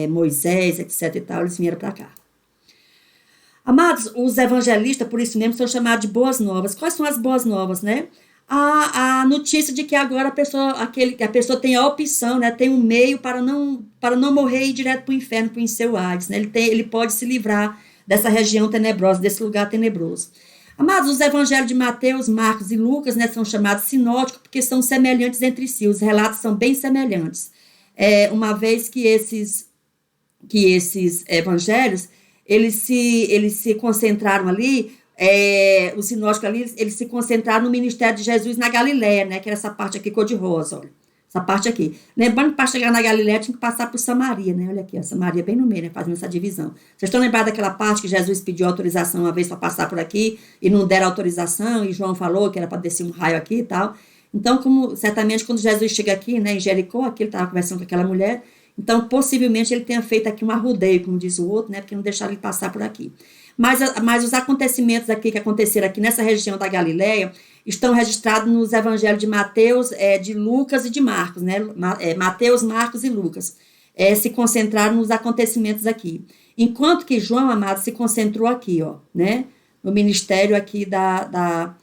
Moisés, etc. e tal, eles vieram para cá. Amados, os evangelistas, por isso mesmo, são chamados de boas novas. Quais são as boas novas, né? A notícia de que agora a pessoa tem a opção, né? Tem um meio para não morrer e ir direto para o inferno, para o seu Hades, né? Ele pode se livrar dessa região tenebrosa, desse lugar tenebroso. Amados, os evangelhos de Mateus, Marcos e Lucas, né, são chamados sinóticos porque são semelhantes entre si, os relatos são bem semelhantes. Uma vez que esses evangelhos, eles se concentraram ali, os sinóticos ali, eles se concentraram no ministério de Jesus na Galiléia, né, que era essa parte aqui cor-de-rosa, olha. Essa parte aqui. Lembrando que para chegar na Galiléia tinha que passar por Samaria, né? Olha aqui, a Samaria bem no meio, né? Fazendo essa divisão. Vocês estão lembrados daquela parte que Jesus pediu autorização uma vez para passar por aqui e não deram autorização e João falou que era para descer um raio aqui e tal. Então, certamente quando Jesus chega aqui, né, em Jericó, aqui ele estava conversando com aquela mulher, então possivelmente ele tenha feito aqui um arrudeio, como diz o outro, né? Porque não deixaram ele passar por aqui. Mas os acontecimentos aqui que aconteceram aqui nessa região da Galiléia estão registrados nos evangelhos de Mateus, de Lucas e de Marcos, né? Mateus, Marcos e Lucas se concentraram nos acontecimentos aqui. Enquanto que João, amado, se concentrou aqui, né? No ministério aqui da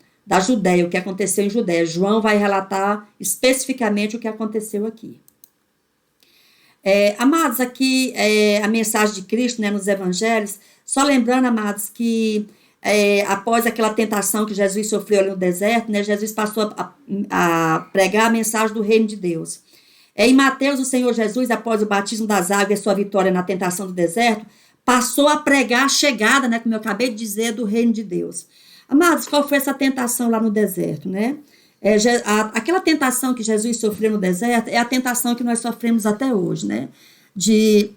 Judéia, o que aconteceu em Judéia. João vai relatar especificamente o que aconteceu aqui. Amados, aqui a mensagem de Cristo, né, nos evangelhos, só lembrando, amados, que após aquela tentação que Jesus sofreu ali no deserto, né, Jesus passou a pregar a mensagem do reino de Deus. Em Mateus, o Senhor Jesus, após o batismo das águas e a sua vitória na tentação do deserto, passou a pregar a chegada, né, como eu acabei de dizer, do reino de Deus. Amados, qual foi essa tentação lá no deserto, né? Aquela tentação que Jesus sofreu no deserto é a tentação que nós sofremos até hoje, né? De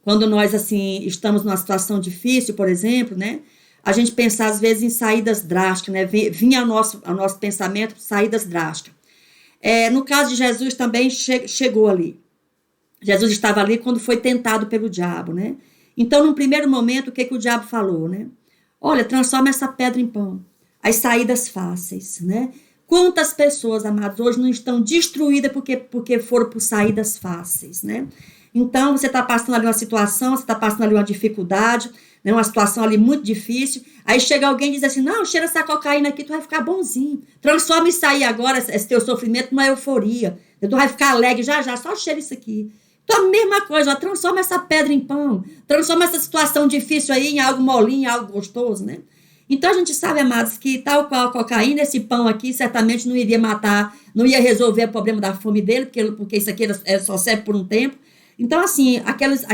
quando nós, assim, estamos numa situação difícil, por exemplo, né? A gente pensar, às vezes, em saídas drásticas, né? Vinha ao nosso pensamento saídas drásticas. No caso de Jesus também chegou ali. Jesus estava ali quando foi tentado pelo diabo, né? Então, num primeiro momento, o que o diabo falou, né? Olha, transforma essa pedra em pão. As saídas fáceis, né? Quantas pessoas, amados, hoje não estão destruídas porque foram por saídas fáceis, né? Então, você está passando ali uma situação, você está passando ali uma dificuldade, né, uma situação ali muito difícil, aí chega alguém e diz assim, não, cheira essa cocaína aqui, tu vai ficar bonzinho, transforma isso aí agora, esse teu sofrimento, numa euforia, tu vai ficar alegre já, só cheira isso aqui. Então, a mesma coisa, ó, transforma essa pedra em pão, transforma essa situação difícil aí em algo molinho, em algo gostoso, né? Então, a gente sabe, amados, que tal qual a cocaína, esse pão aqui certamente não iria matar, não ia resolver o problema da fome dele, porque isso aqui só serve por um tempo. Então, assim, aquelas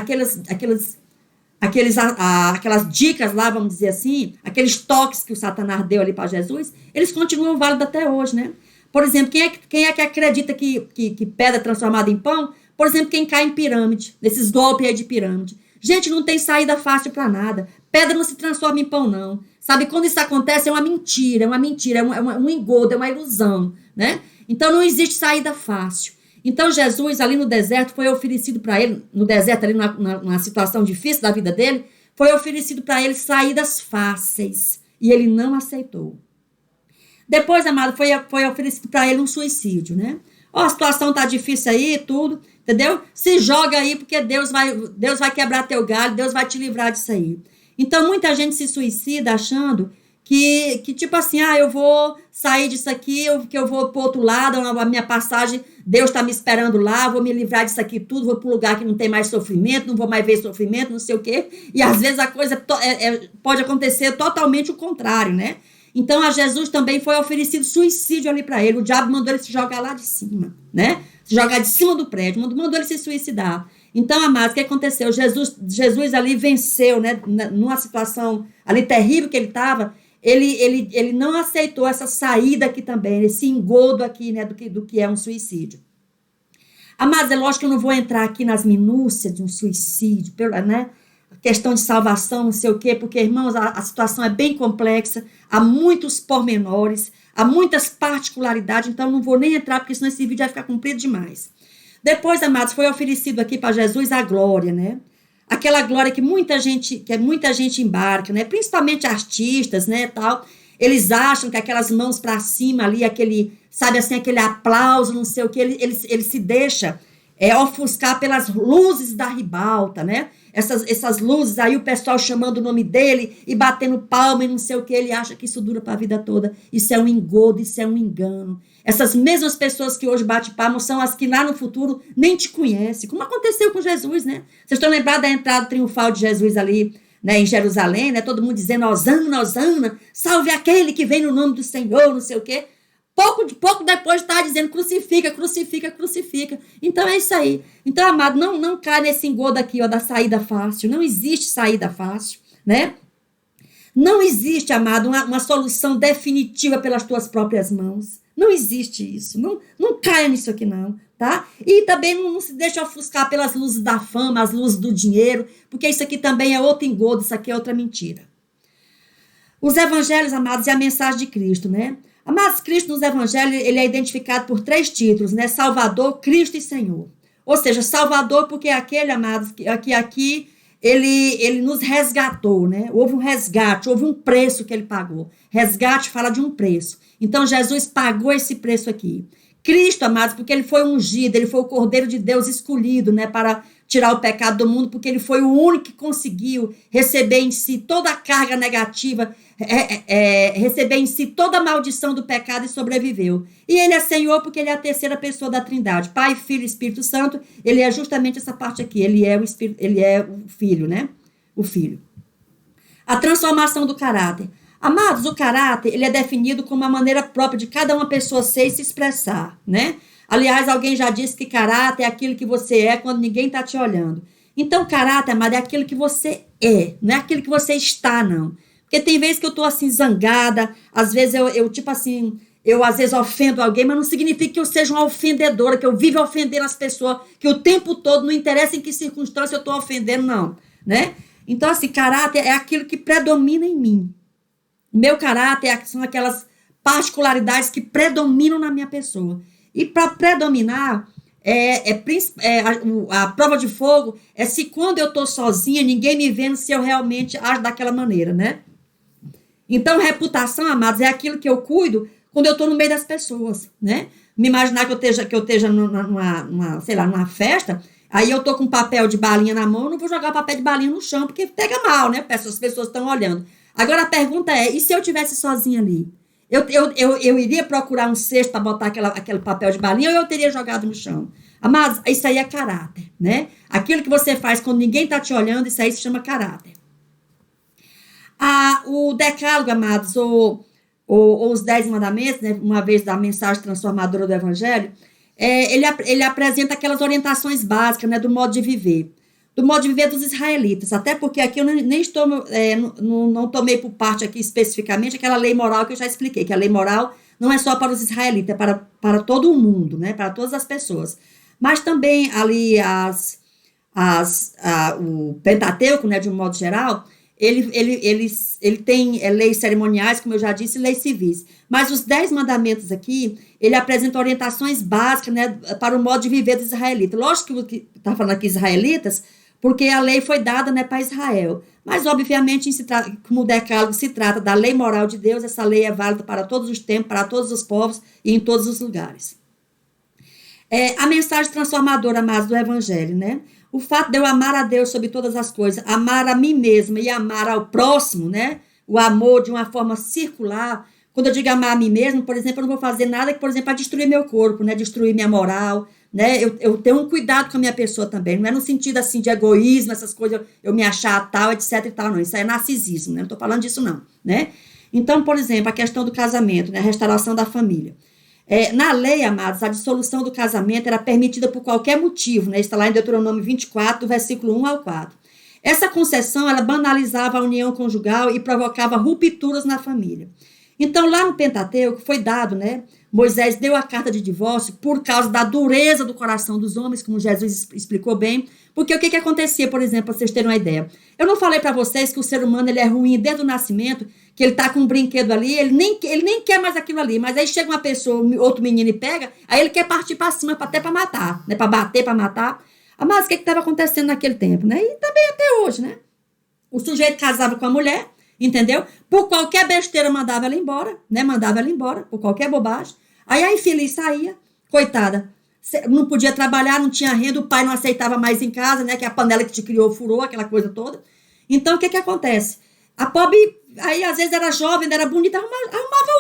dicas lá, vamos dizer assim, aqueles toques que o Satanás deu ali para Jesus, eles continuam válidos até hoje, né? Por exemplo, quem é que acredita que pedra é transformada em pão? Por exemplo, quem cai em pirâmide, nesses golpes aí de pirâmide. Gente, não tem saída fácil para nada. Pedra não se transforma em pão, não. Sabe, quando isso acontece, é uma mentira, um engodo, é uma ilusão, né? Então, não existe saída fácil. Então, Jesus, ali no deserto, foi oferecido para ele, no deserto, ali numa situação difícil da vida dele, foi oferecido para ele saídas fáceis. E ele não aceitou. Depois, amado, foi oferecido para ele um suicídio, né? Ó, a situação tá difícil aí, tudo, entendeu? Se joga aí, porque Deus vai quebrar teu galho, Deus vai te livrar disso aí. Então, muita gente se suicida achando que tipo assim, eu vou sair disso aqui, que eu vou para o outro lado, a minha passagem, Deus está me esperando lá, vou me livrar disso aqui tudo, vou para um lugar que não tem mais sofrimento, não vou mais ver sofrimento, não sei o quê. E às vezes a coisa pode acontecer totalmente o contrário, né? Então, a Jesus também foi oferecido suicídio ali para ele. O diabo mandou ele se jogar lá de cima, né? Se jogar de cima do prédio, mandou ele se suicidar. Então, amados, o que aconteceu? Jesus ali venceu, né? Numa situação ali terrível que ele estava, ele não aceitou essa saída aqui também, esse engodo aqui, né? Do que é um suicídio. Amados, é lógico que eu não vou entrar aqui nas minúcias de um suicídio, né? Questão de salvação, não sei o quê, porque, irmãos, a situação é bem complexa, há muitos pormenores, há muitas particularidades, então não vou nem entrar, porque senão esse vídeo vai ficar comprido demais. Depois, amados, foi oferecido aqui para Jesus a glória, né? Aquela glória que muita gente embarca, né? Principalmente artistas, né, tal. Eles acham que aquelas mãos para cima ali, aquele aplauso, não sei o quê, ele se deixa ofuscar pelas luzes da ribalta, né? Essas luzes, aí o pessoal chamando o nome dele e batendo palma e não sei o que, ele acha que isso dura para a vida toda. Isso é um engodo, isso é um engano. Essas mesmas pessoas que hoje batem palma são as que lá no futuro nem te conhecem, como aconteceu com Jesus, né? Vocês estão lembrados da entrada triunfal de Jesus ali, né, em Jerusalém, né? Todo mundo dizendo, Hosana, Hosana, salve aquele que vem no nome do Senhor, não sei o quê. Pouco depois está dizendo crucifica, crucifica, crucifica. Então é isso aí. Então, amado, não cai nesse engodo aqui, ó, da saída fácil. Não existe saída fácil, né? Não existe, amado, uma solução definitiva pelas tuas próprias mãos. Não existe isso. Não caia nisso aqui, não, tá? E também não se deixa ofuscar pelas luzes da fama, as luzes do dinheiro, porque isso aqui também é outro engodo, isso aqui é outra mentira. Os evangelhos, amados, é a mensagem de Cristo, né? Amados, Cristo nos evangelhos, ele é identificado por 3 títulos, né? Salvador, Cristo e Senhor. Ou seja, Salvador porque é aquele, amados, que aqui ele nos resgatou, né? Houve um resgate, houve um preço que ele pagou. Resgate fala de um preço. Então, Jesus pagou esse preço aqui. Cristo, amados, porque ele foi ungido, ele foi o Cordeiro de Deus escolhido, né? Para tirar o pecado do mundo, porque ele foi o único que conseguiu receber em si toda a carga negativa, receber em si toda a maldição do pecado e sobreviveu. E ele é Senhor porque ele é a terceira pessoa da Trindade, Pai, Filho e Espírito Santo. Ele é justamente essa parte aqui, ele é o Filho, né? O Filho. A transformação do caráter. Amados, o caráter, ele é definido como a maneira própria de cada uma pessoa ser e se expressar, né? Aliás, alguém já disse que caráter é aquilo que você é quando ninguém está te olhando. Então, caráter, amado, é aquilo que você é, não é aquilo que você está, não. Porque tem vezes que eu estou assim, zangada, às vezes eu tipo assim, eu às vezes ofendo alguém, mas não significa que eu seja uma ofendedora, que eu vivo ofendendo as pessoas, que o tempo todo, não interessa em que circunstância eu estou ofendendo, não, né? Então, assim, caráter é aquilo que predomina em mim. Meu caráter são aquelas particularidades que predominam na minha pessoa. E para predominar, a prova de fogo é se quando eu estou sozinha, ninguém me vendo se eu realmente ajo daquela maneira, né? Então, reputação, amados, é aquilo que eu cuido quando eu estou no meio das pessoas, né? Me imaginar que eu esteja sei lá, numa festa, aí eu estou com papel de balinha na mão, eu não vou jogar papel de balinha no chão, porque pega mal, né? As pessoas estão olhando. Agora, a pergunta é, e se eu estivesse sozinha ali? Eu iria procurar um cesto para botar aquele papel de balinha ou eu teria jogado no chão? Amados, isso aí é caráter, né? Aquilo que você faz quando ninguém está te olhando, isso aí se chama caráter. O decálogo, amados, ou os 10 mandamentos, né, uma vez da mensagem transformadora do evangelho, ele apresenta aquelas orientações básicas, né, do modo de viver. Do modo de viver dos israelitas, até porque aqui eu nem estou, não tomei por parte aqui especificamente aquela lei moral que eu já expliquei, que a lei moral não é só para os israelitas, é para todo o mundo, né, para todas as pessoas. Mas também ali o Pentateuco, né, de um modo geral, ele tem leis cerimoniais, como eu já disse, e leis civis. Mas os 10 mandamentos aqui, ele apresenta orientações básicas, né, para o modo de viver dos israelitas. Lógico que está falando aqui israelitas, porque a lei foi dada, né, para Israel. Mas, obviamente, como o decálogo se trata da lei moral de Deus, essa lei é válida para todos os tempos, para todos os povos e em todos os lugares. A mensagem transformadora, amados, do evangelho, né? O fato de eu amar a Deus sobre todas as coisas, amar a mim mesma e amar ao próximo, né? O amor de uma forma circular. Quando eu digo amar a mim mesmo, por exemplo, eu não vou fazer nada que, por exemplo, para destruir meu corpo, né? Destruir minha moral, né? Eu tenho um cuidado com a minha pessoa também. Não é no sentido, assim, de egoísmo, essas coisas, eu me achar tal, etc e tal, não. Isso aí é narcisismo, né? Não estou falando disso, não, né? Então, por exemplo, a questão do casamento, né? A restauração da família. Na lei, amados, a dissolução do casamento era permitida por qualquer motivo, né? Está lá em Deuteronômio 24, do versículo 1 ao 4. Essa concessão, ela banalizava a união conjugal e provocava rupturas na família. Então, lá no Pentateuco, foi dado, né? Moisés deu a carta de divórcio por causa da dureza do coração dos homens, como Jesus explicou bem. Porque o que acontecia, por exemplo, para vocês terem uma ideia? Eu não falei para vocês que o ser humano ele é ruim desde o nascimento, que ele está com um brinquedo ali, ele nem quer mais aquilo ali, mas aí chega uma pessoa, outro menino e pega, aí ele quer partir para cima até para matar, né? Para bater, para matar. Mas o que estava acontecendo naquele tempo, né? E também até hoje, né? O sujeito casava com a mulher, entendeu? Por qualquer besteira mandava ela embora, né? Mandava ela embora, por qualquer bobagem. Aí a infeliz saía, coitada, não podia trabalhar, não tinha renda, o pai não aceitava mais em casa, né? Que a panela que te criou furou, aquela coisa toda. Então, o que acontece? A pobre, aí às vezes era jovem, era bonita, arrumava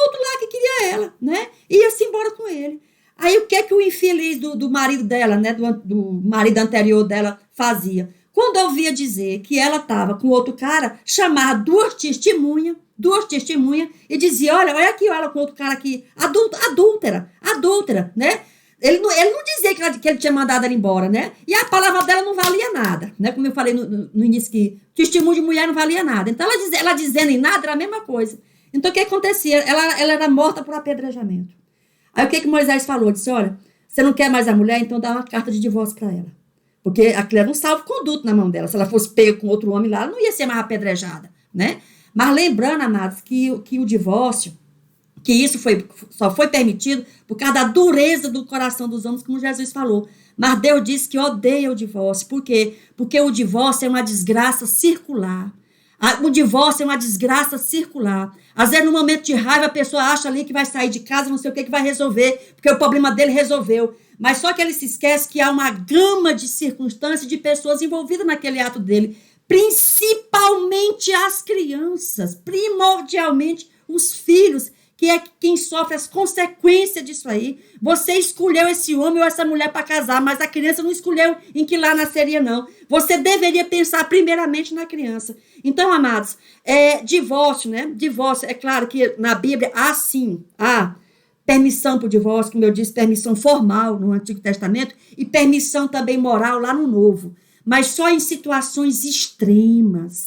outro lá que queria ela, né? Ia-se embora com ele. Aí o que o infeliz do marido dela, né? Do marido anterior dela fazia? Quando ouvia dizer que ela estava com outro cara, chamava duas testemunhas, e dizia, olha aqui ela com outro cara aqui, adúltera, né? Ele não dizia que ele tinha mandado ela embora, né? E a palavra dela não valia nada, né? Como eu falei no início, que testemunho de mulher não valia nada. Então, ela dizendo em nada era a mesma coisa. Então, o que acontecia? Ela era morta por apedrejamento. Aí, o que Moisés falou? Disse, olha, você não quer mais a mulher? Então, dá uma carta de divórcio para ela. Porque aquilo era um salvo-conduto na mão dela. Se ela fosse pega com outro homem lá, ela não ia ser mais apedrejada, né? Mas lembrando, amados, que o divórcio, que isso só foi permitido por causa da dureza do coração dos homens, como Jesus falou. Mas Deus disse que odeia o divórcio. Por quê? Porque o divórcio é uma desgraça circular. O divórcio é uma desgraça circular. Às vezes, no momento de raiva, a pessoa acha ali que vai sair de casa, não sei o que vai resolver, porque o problema dele resolveu. Mas só que ele se esquece que há uma gama de circunstâncias, de pessoas envolvidas naquele ato dele, principalmente as crianças, primordialmente os filhos, que é quem sofre as consequências disso aí. Você escolheu esse homem ou essa mulher para casar, mas a criança não escolheu em que lá nasceria, não. Você deveria pensar primeiramente na criança. Então, amados, divórcio, né? Divórcio, é claro que na Bíblia há sim, permissão para o divórcio, como eu disse, permissão formal no Antigo Testamento e permissão também moral lá no Novo. Mas só em situações extremas,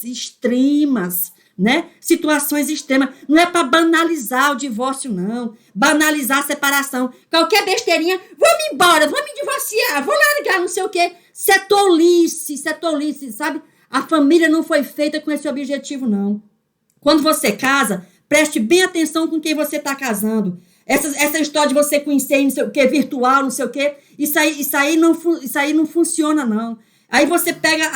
né? Situações extremas. Não é para banalizar o divórcio, não. Banalizar a separação. Qualquer besteirinha, vou me embora, vou me divorciar, vou largar, não sei o quê. Isso é tolice, sabe? A família não foi feita com esse objetivo, não. Quando você casa, preste bem atenção com quem você está casando. Essa história de você conhecer, não sei o quê, virtual, não sei o quê, isso aí não funciona, não. Aí você pega,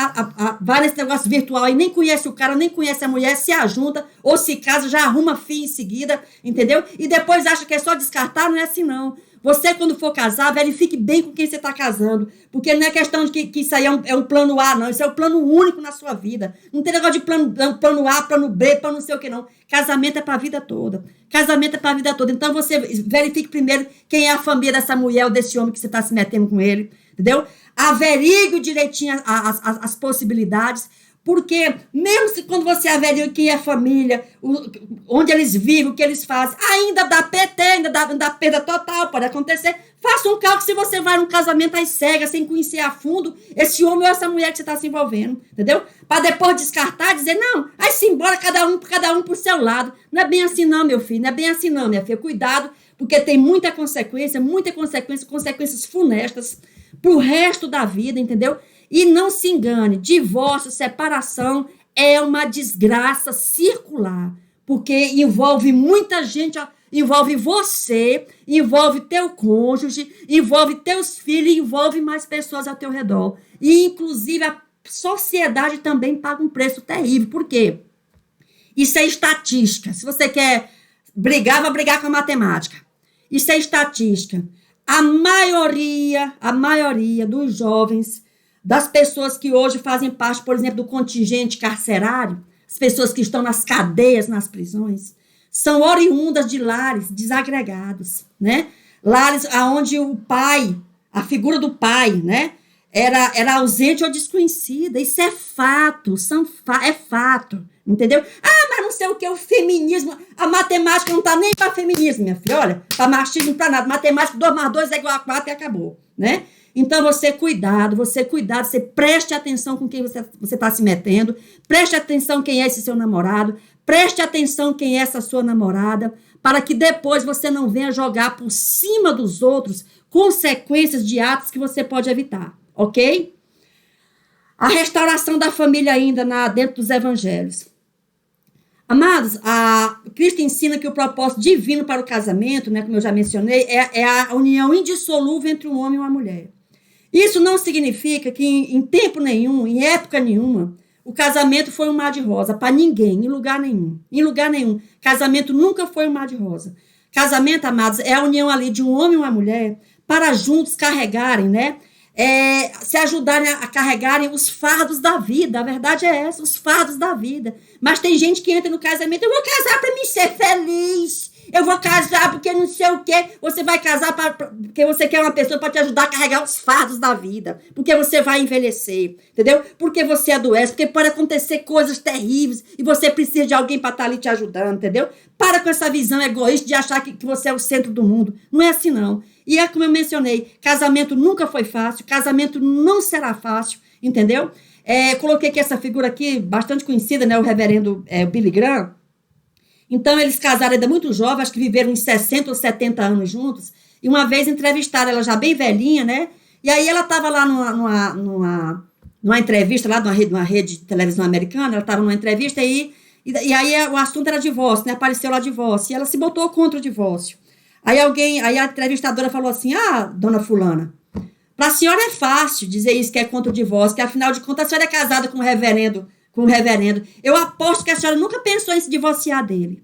vai nesse negócio virtual e nem conhece o cara, nem conhece a mulher, se ajunta, ou se casa, já arruma fim em seguida, entendeu? E depois acha que é só descartar, não é assim, não. Você, quando for casar, verifique bem com quem você está casando, porque não é questão de que isso aí é um plano A, não. Isso é um plano único na sua vida. Não tem negócio de plano A, plano B, plano não sei o que, não. Casamento é para a vida toda. Casamento é para a vida toda. Então, você verifique primeiro quem é a família dessa mulher ou desse homem que você está se metendo com ele, entendeu? Averigue direitinho as possibilidades, porque mesmo quando você averiga quem é a família, onde eles vivem, o que eles fazem, ainda dá PT, ainda dá perda total, pode acontecer. Faça um cálculo se você vai num casamento às cegas, sem conhecer a fundo esse homem ou essa mulher que você está se envolvendo, entendeu? Para depois descartar, dizer, não, aí se embora cada um por seu lado. Não é bem assim não, meu filho, não é bem assim não, minha filha. Cuidado, porque tem muita consequência, consequências funestas para o resto da vida, entendeu? E não se engane, divórcio, separação é uma desgraça circular, porque envolve muita gente, envolve você, envolve teu cônjuge, envolve teus filhos, envolve mais pessoas ao teu redor. E, inclusive, a sociedade também paga um preço terrível. Por quê? Isso é estatística. Se você quer brigar, vai brigar com a matemática. Isso é estatística. A maioria dos jovens, das pessoas que hoje fazem parte, por exemplo, do contingente carcerário, as pessoas que estão nas cadeias, nas prisões, são oriundas de lares desagregados, né? Lares onde o pai, a figura do pai, né, era ausente ou desconhecida. Isso é fato, é fato, entendeu? Mas não sei o que, o feminismo, a matemática não está nem para feminismo, minha filha, olha, para machismo, para nada. Matemática, 2 mais 2 é igual a 4 e acabou, né? Então, você cuidado, você preste atenção com quem você está se metendo, preste atenção quem é esse seu namorado, preste atenção quem é essa sua namorada, para que depois você não venha jogar por cima dos outros consequências de atos que você pode evitar, ok? A restauração da família ainda dentro dos evangelhos. Amados, Cristo ensina que o propósito divino para o casamento, né, como eu já mencionei, é a união indissolúvel entre um homem e uma mulher. Isso não significa que em tempo nenhum, em época nenhuma, o casamento foi um mar de rosa para ninguém, em lugar nenhum. Em lugar nenhum. Casamento nunca foi um mar de rosa. Casamento, amados, é a união ali de um homem e uma mulher para juntos carregarem, né? Se ajudarem a carregarem os fardos da vida. A verdade é essa, os fardos da vida. Mas tem gente que entra no casamento, eu vou casar para me ser feliz. Eu vou casar porque não sei o quê. Você vai casar porque você quer uma pessoa para te ajudar a carregar os fardos da vida. Porque você vai envelhecer, entendeu? Porque você adoece, porque pode acontecer coisas terríveis e você precisa de alguém para estar ali te ajudando, entendeu? Para com essa visão egoísta de achar que você é o centro do mundo. Não é assim, não. E é como eu mencionei, casamento nunca foi fácil, casamento não será fácil, entendeu? Coloquei aqui essa figura aqui, bastante conhecida, né? O reverendo Billy Graham. Então, eles casaram ainda muito jovens, acho que viveram uns 60 ou 70 anos juntos, e uma vez entrevistaram ela já bem velhinha, né? E aí ela estava lá numa entrevista, lá numa rede de televisão americana, ela estava numa entrevista e aí o assunto era divórcio, né? Apareceu lá divórcio, e ela se botou contra o divórcio. Aí a entrevistadora falou assim, dona fulana, para a senhora é fácil dizer isso que é contra o divórcio, que afinal de contas a senhora é casada com um reverendo. Eu aposto que a senhora nunca pensou em se divorciar dele.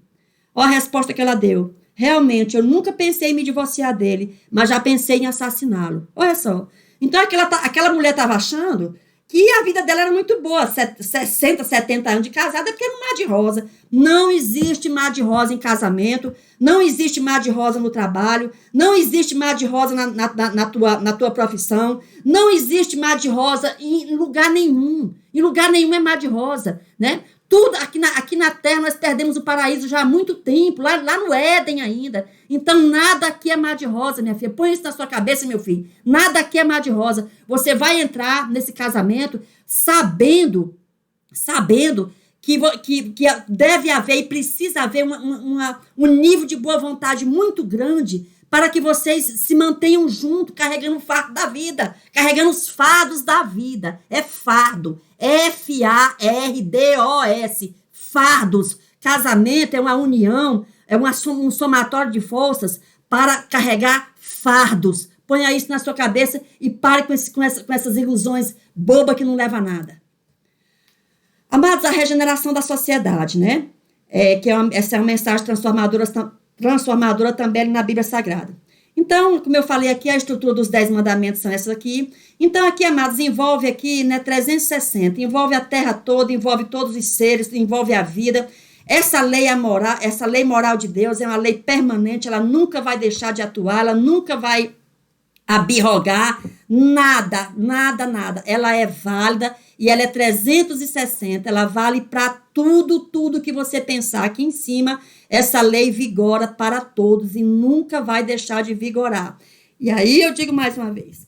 Olha a resposta que ela deu. Realmente, eu nunca pensei em me divorciar dele, mas já pensei em assassiná-lo. Olha só. Então, aquela mulher estava achando que a vida dela era muito boa, 60, 70 anos de casada, porque era um mar de rosa. Não existe mar de rosa em casamento, não existe mar de rosa no trabalho, não existe mar de rosa na tua profissão, não existe mar de rosa em lugar nenhum. Em lugar nenhum é mar de rosa, né? Tudo aqui na Terra nós perdemos o paraíso já há muito tempo, lá no Éden ainda. Então, nada aqui é mar de rosa, minha filha. Põe isso na sua cabeça, meu filho. Nada aqui é mar de rosa. Você vai entrar nesse casamento sabendo que deve haver e precisa haver um nível de boa vontade muito grande para que vocês se mantenham juntos, carregando o fardo da vida, carregando os fardos da vida. É fardo. F-A-R-D-O-S. Fardos. Casamento é uma união, é um somatório de forças para carregar fardos. Ponha isso na sua cabeça e pare com essas ilusões bobas que não levam a nada. Amados, a regeneração da sociedade, né? Essa é uma mensagem transformadora também na Bíblia Sagrada. Então, como eu falei aqui, a estrutura dos 10 mandamentos são essas aqui. Então, aqui, amados, envolve aqui, né, 360, envolve a terra toda, envolve todos os seres, envolve a vida. Essa lei moral de Deus é uma lei permanente, ela nunca vai deixar de atuar, ela nunca vai abirrogar, nada. Ela é válida e ela é 360, ela vale para tudo que você pensar. Aqui em cima, essa lei vigora para todos e nunca vai deixar de vigorar. E aí eu digo mais uma vez,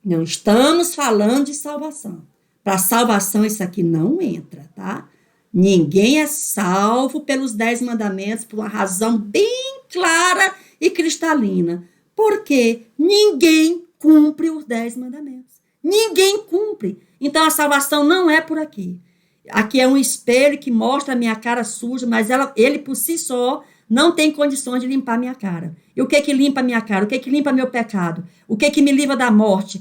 não estamos falando de salvação. Para salvação isso aqui não entra, tá? Ninguém é salvo pelos 10 mandamentos por uma razão bem clara e cristalina. Porque ninguém cumpre os 10 mandamentos. Ninguém cumpre. Então, a salvação não é por aqui. Aqui é um espelho que mostra a minha cara suja, mas ele por si só não tem condições de limpar a minha cara. E o que limpa a minha cara? O que limpa meu pecado? O que me livra da morte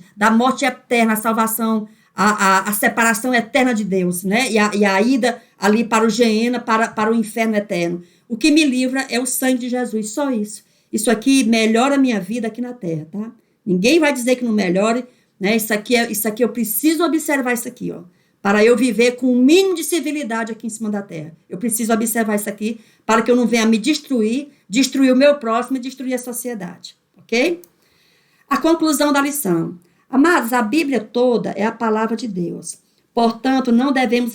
eterna, a salvação, a separação eterna de Deus, né? E a ida ali para o Geena, para o inferno eterno. O que me livra é o sangue de Jesus, só isso. Isso aqui melhora a minha vida aqui na Terra, tá? Ninguém vai dizer que não melhore, né? Isso aqui eu preciso observar isso aqui, ó, para eu viver com o mínimo de civilidade aqui em cima da Terra. Eu preciso observar isso aqui para que eu não venha me destruir o meu próximo e destruir a sociedade, ok? A conclusão da lição. Amados, a Bíblia toda é a palavra de Deus. Portanto, não devemos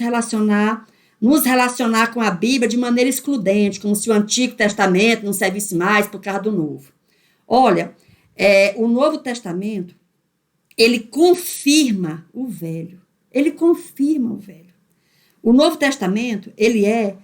nos relacionar com a Bíblia de maneira excludente, como se o Antigo Testamento não servisse mais por causa do Novo. Olha, o Novo Testamento, ele confirma o Velho. Ele confirma o Velho. O Novo Testamento, ele é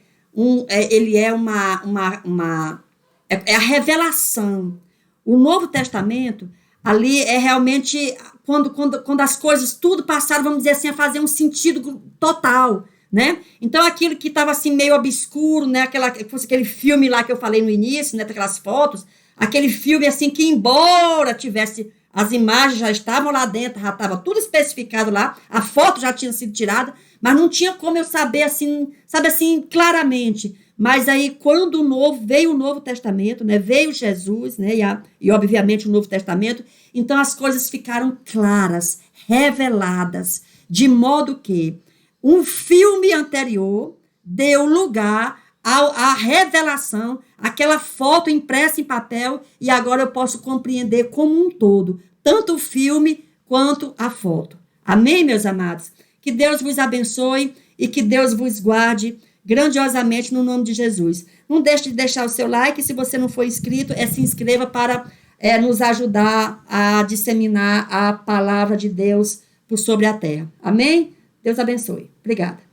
a revelação. O Novo Testamento, ali é realmente quando as coisas tudo passaram, vamos dizer assim, a fazer um sentido total, né? Então, aquilo que estava assim meio obscuro, né? Aquele filme lá que eu falei no início, né? Daquelas fotos, aquele filme assim que, embora tivesse, as imagens já estavam lá dentro, já estava tudo especificado lá, a foto já tinha sido tirada, mas não tinha como eu saber assim, sabe assim, claramente. Mas aí, quando veio o Novo Testamento, né? Veio Jesus, né? E obviamente o Novo Testamento, então as coisas ficaram claras, reveladas, de modo que um filme anterior deu lugar à revelação, aquela foto impressa em papel, e agora eu posso compreender como um todo, tanto o filme quanto a foto. Amém, meus amados? Que Deus vos abençoe e que Deus vos guarde grandiosamente no nome de Jesus. Não deixe de deixar o seu like, se você não for inscrito, se inscreva para nos ajudar a disseminar a palavra de Deus por sobre a terra. Amém? Deus abençoe. Obrigada.